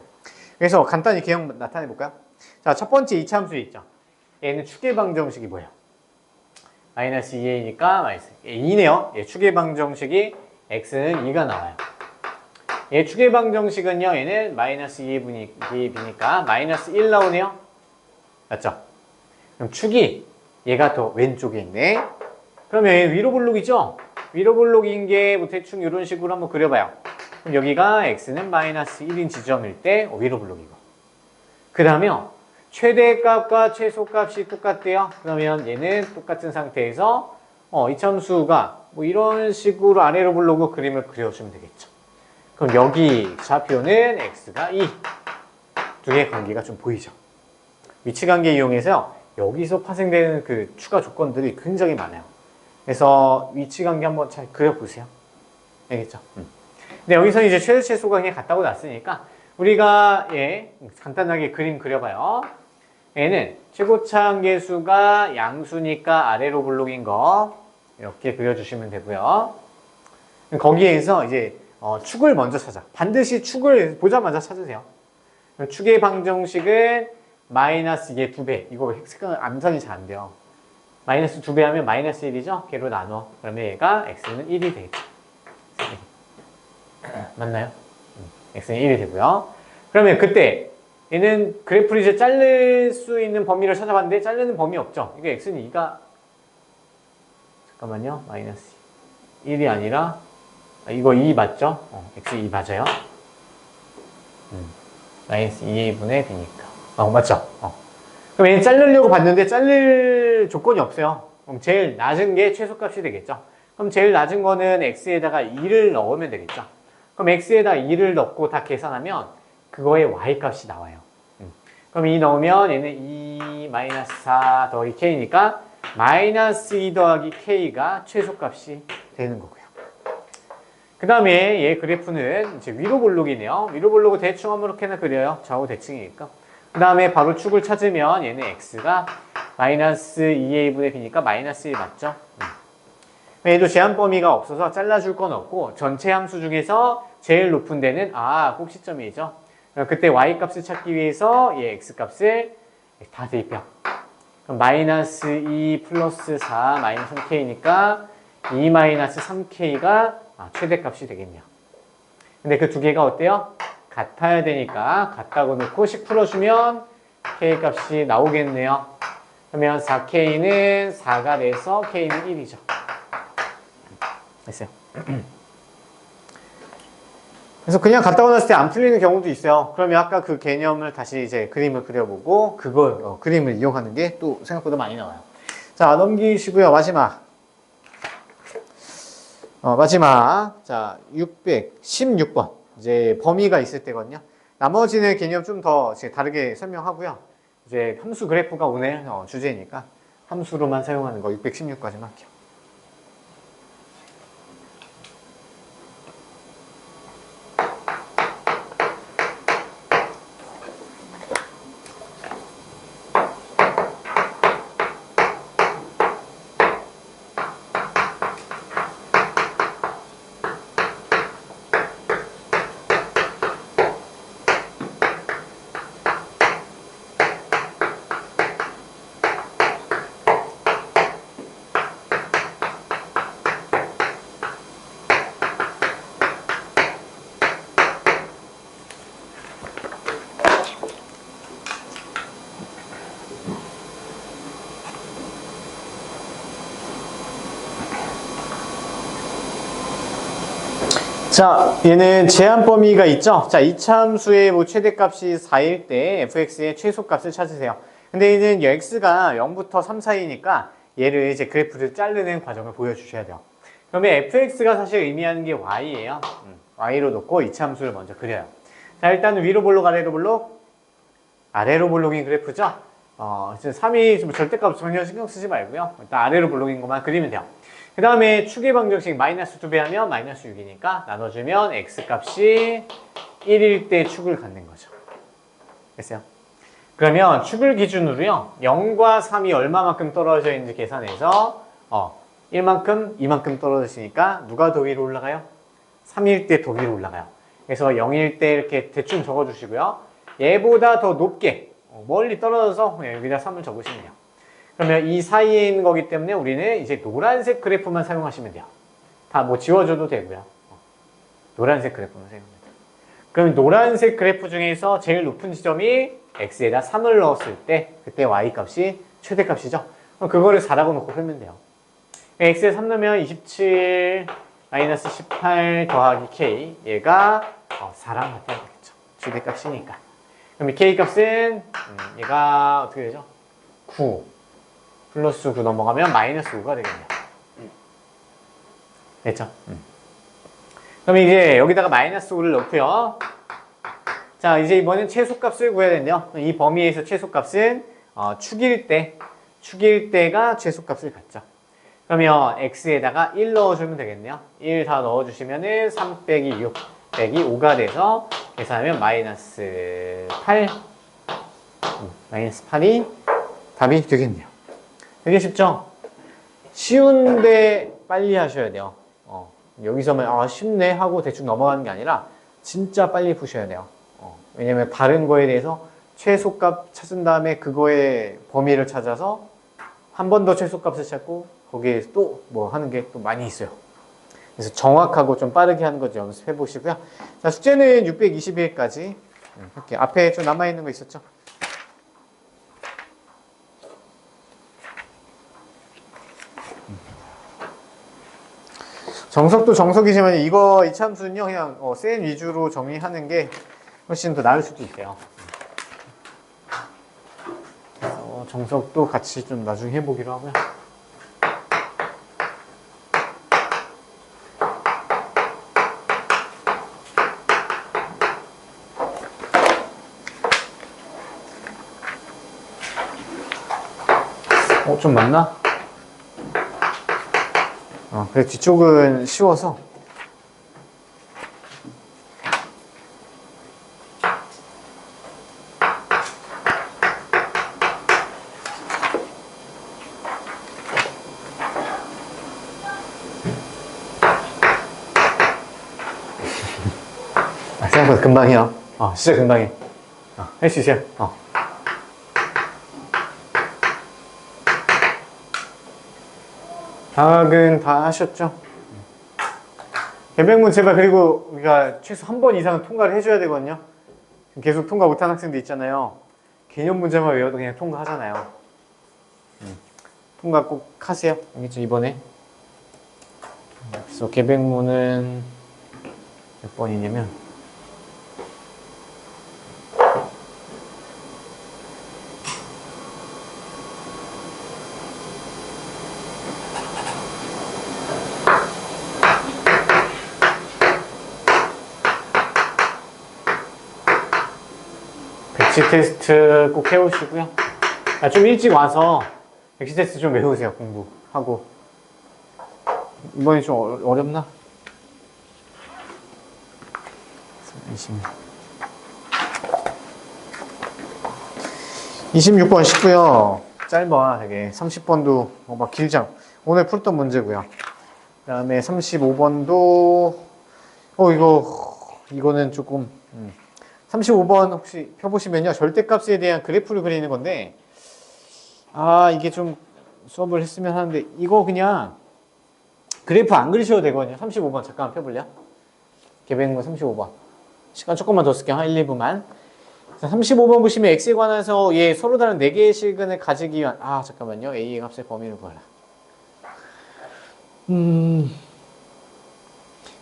그래서 간단히 개형 나타내 볼까요? 자, 첫 번째 이차함수 있죠. 얘는 추계방정식이 뭐예요? 마이너스 2a니까 마이너스 2네요. 얘 추계방정식이 x는 2가 나와요. 얘 추계방정식은요, 얘는 마이너스 2a b니까 마이너스 1 나오네요. 맞죠? 그럼 축이 얘가 더 왼쪽에 있네. 그러면 얘 위로 볼록이죠? 위로 볼록인 게 뭐 대충 이런 식으로 한번 그려봐요. 그럼 여기가 x는 마이너스 1인 지점일 때 위로 블록이고, 그 다음에요 최대값과 최소값이 똑같대요. 그러면 얘는 똑같은 상태에서 이차함수가 뭐 이런 식으로 아래로 블록으로 그림을 그려주면 되겠죠. 그럼 여기 좌표는 x가 2. 두 개의 관계가 좀 보이죠. 위치관계 이용해서요 여기서 파생되는 그 추가 조건들이 굉장히 많아요. 그래서 위치관계 한번 잘 그려보세요. 알겠죠? 근데 여기서 이제 최대 최소가 그냥 같다고 났으니까 우리가 간단하게 그림 그려봐요. 얘는 최고차항계수가 양수니까 아래로 블록인 거 이렇게 그려주시면 되고요. 거기에서 이제 축을 먼저 찾아. 반드시 축을 보자마자 찾으세요. 축의 방정식은 마이너스 이게 2배. 이거 색깔 암산이 잘 안 돼요. 마이너스 2배 하면 마이너스 1이죠? 걔로 나눠. 그러면 얘가 x는 1이 되겠죠. 맞나요? x는 1이 되고요. 그러면 그때 얘는 그래프를 이제 자를 수 있는 범위를 찾아봤는데 자르는 범위 없죠? 이게 x는 2가 잠깐만요. 마이너스 1이 아니라 이거 2 맞죠? x 2 맞아요. 마이너스 2a분의 b니까. 맞죠? 그럼 얘는 자르려고 봤는데 자를 조건이 없어요. 그럼 제일 낮은 게 최소값이 되겠죠. 그럼 제일 낮은 거는 x에다가 2를 넣으면 되겠죠. 그럼 x에다 2를 넣고 다 계산하면 그거의 y값이 나와요. 그럼 2 넣으면 얘는 2 마이너스 4 더하기 k니까 마이너스 2 더하기 k가 최소값이 되는 거고요. 그 다음에 얘 그래프는 이제 위로 볼록이네요. 위로 볼록을 대충 아무렇게나 그려요. 좌우 대칭이니까. 그 다음에 바로 축을 찾으면 얘는 x가 마이너스 2a분의 b니까 마이너스 1 맞죠? 얘도 제한 범위가 없어서 잘라줄 건 없고 전체 함수 중에서 제일 높은 데는 꼭지점이죠. 그때 y값을 찾기 위해서 얘 x값을 다 대입해요. 그럼 마이너스 2 플러스 4 마이너스 3k니까 2 마이너스 3k가 최대값이 되겠네요. 근데 그 두 개가 어때요? 같아야 되니까 같다고 놓고 식 풀어주면 k값이 나오겠네요. 그러면 4k는 4가 돼서 k는 1이죠. 됐어요. 그래서 그냥 갖다 놨을 때 안 풀리는 경우도 있어요. 그러면 아까 그 개념을 다시 이제 그림을 그려보고 그걸 그림을 이용하는 게 또 생각보다 많이 나와요. 자, 넘기시고요. 마지막. 자, 616번. 이제 범위가 있을 때거든요. 나머지는 개념 좀 더 다르게 설명하고요. 이제 함수 그래프가 오늘 주제니까 함수로만 사용하는 거 616까지만 할게요. 자, 얘는 제한 범위가 있죠? 자, 이차함수의 뭐 최대값이 4일 때 fx의 최소값을 찾으세요. 근데 얘는 x가 0부터 3 사이니까 얘를 이제 그래프를 자르는 과정을 보여주셔야 돼요. 그러면 fx가 사실 의미하는 게 y예요. y로 놓고 이차함수를 먼저 그려요. 자, 일단 위로 볼록, 아래로 볼록? 아래로 볼록인 그래프죠? 3이 절대값 전혀 신경 쓰지 말고요. 일단 아래로 볼록인 것만 그리면 돼요. 그 다음에 축의 방정식 마이너스 2배 하면 마이너스 6이니까 나눠주면 x값이 1일 때 축을 갖는 거죠. 됐어요? 그러면 축을 기준으로요. 0과 3이 얼마만큼 떨어져 있는지 계산해서 1만큼, 2만큼 떨어졌으니까 누가 더 위로 올라가요? 3일 때 더 위로 올라가요. 그래서 0일 때 이렇게 대충 적어주시고요. 얘보다 더 높게 멀리 떨어져서 여기다 3을 적으시면 돼요. 그러면 이 사이에 있는 거기 때문에 우리는 이제 노란색 그래프만 사용하시면 돼요. 다 뭐 지워줘도 되고요. 노란색 그래프만 사용합니다. 그럼 노란색 그래프 중에서 제일 높은 지점이 x에다 3을 넣었을 때 그때 y값이 최대값이죠. 그럼 그거를 4라고 놓고 풀면 돼요. x에 3 넣으면 27 마이너스 18 더하기 k 얘가 4랑 같아야 되겠죠. 최대값이니까. 그럼 이 k값은 얘가 어떻게 되죠? 9 플러스 9 넘어가면 마이너스 5가 되겠네요. 됐죠? 그럼 이제 여기다가 마이너스 5를 넣고요. 자, 이제 이번엔 최소값을 구해야 되는데요. 이 범위에서 최소값은 축일 때가 최소값을 갖죠. 그러면 x에다가 1 넣어주면 되겠네요. 1 다 넣어주시면은 3 빼기 6 빼기 5가 돼서 계산하면 마이너스 8 마이너스 8이 답이 되겠네요. 되게 쉽죠? 쉬운데 빨리 하셔야 돼요. 여기서만 쉽네 하고 대충 넘어가는 게 아니라 진짜 빨리 푸셔야 돼요. 왜냐면 다른 거에 대해서 최소값 찾은 다음에 그거의 범위를 찾아서 한 번 더 최소값을 찾고 거기에 또 뭐 하는 게 또 많이 있어요. 그래서 정확하고 좀 빠르게 하는 거 연습해 보시고요. 자, 숙제는 622회까지 할게요. 앞에 좀 남아있는 거 있었죠? 정석도 정석이지만 이거 이참수는요 그냥 센 위주로 정리하는 게 훨씬 더 나을 수도 있어요. 정석도 같이 좀 나중에 해보기로 하고요. 좀 맞나? 그래 뒤쪽은 쉬워서 생각보다 금방이요. 진짜 금방해. 할 수 있어요. 방학은 다 하셨죠? 개별 문제가 그리고 우리가 최소 한 번 이상은 통과를 해줘야 되거든요. 계속 통과 못한 학생도 있잖아요. 개념 문제만 외워도 그냥 통과하잖아요. 통과 꼭 하세요. 알겠죠? 이번에. 그래서 개백문은 몇 번이냐면 100시 테스트 꼭 해오시고요. 좀 일찍 와서 100시 테스트 좀 외우세요. 공부하고. 이번에 좀 어렵나? 26번 쉽고요. 짧아 되게. 30번도 막 길죠. 오늘 풀었던 문제고요. 그 다음에 35번도 이거는 조금 35번 혹시 펴보시면요. 절대값에 대한 그래프를 그리는 건데 이게 좀 수업을 했으면 하는데 이거 그냥 그래프 안 그리셔도 되거든요. 35번 잠깐 펴볼래요? 개백문 35번 시간 조금만 더 쓸게요. 한 1, 2분만. 35번 보시면 x에 관해서 서로 다른 4개의 실근을 가지기 위한 잠깐만요. a의 값의 범위를 구하라.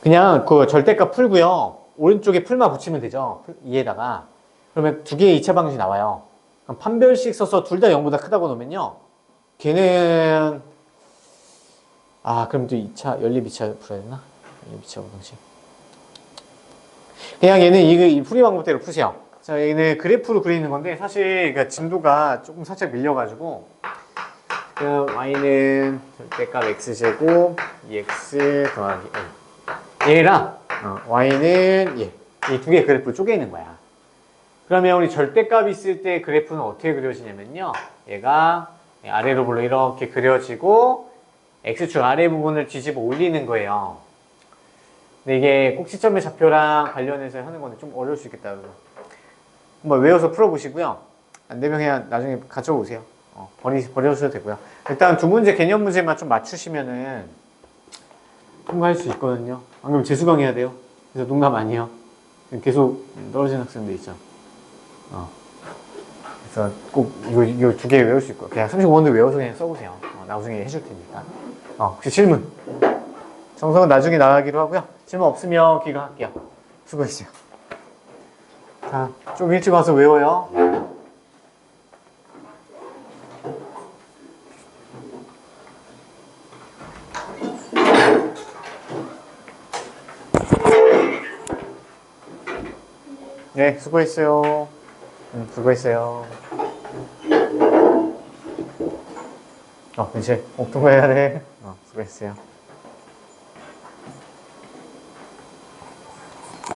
그냥 그 절대값 풀고요. 오른쪽에 풀만 붙이면 되죠. 2에다가. 그러면 두 개의 2차 방정식이 나와요. 그럼 판별식 써서 둘 다 0보다 크다고 놓으면요. 걔는 그럼 또 2차 연립 2차 풀어야 되나? 연립 2차 방정식. 그냥 얘는 이 풀이 방법대로 푸세요. 자, 얘는 그래프로 그리는 건데 사실 그러니까 진도가 조금 살짝 밀려가지고 y는 절대값 x제곱 2x 더하기 a. 얘랑 y는 이 두 개의 그래프를 쪼개 있는 거야. 그러면 우리 절대값 있을 때 그래프는 어떻게 그려지냐면요. 얘가 아래로 볼로 이렇게 그려지고 x축 아래 부분을 뒤집어 올리는 거예요. 근데 이게 꼭지점의 좌표랑 관련해서 하는 건데 좀 어려울 수 있겠다. 한번 외워서 풀어보시고요. 안 되면 그냥 나중에 가져오세요. 버려주셔도 되고요. 일단 두 문제 개념 문제만 좀 맞추시면은 통과할 수 있거든요. 안 그러면 재수강 해야 돼요. 그래서 농담 아니에요. 계속 떨어지는 학생들 있죠. 그래서 꼭 이거 두 개 외울 수 있고 그냥 35번도 외워서 그냥 써보세요. 나중에 해줄 테니까. 혹시 질문? 정성은 나중에 나가기로 하고요. 질문 없으면 귀가할게요. 수고했어요. 자, 좀 일찍 와서 외워요. 네, 수고했어요. 수고했어요. 이제 통과해야 돼. 수고했어요.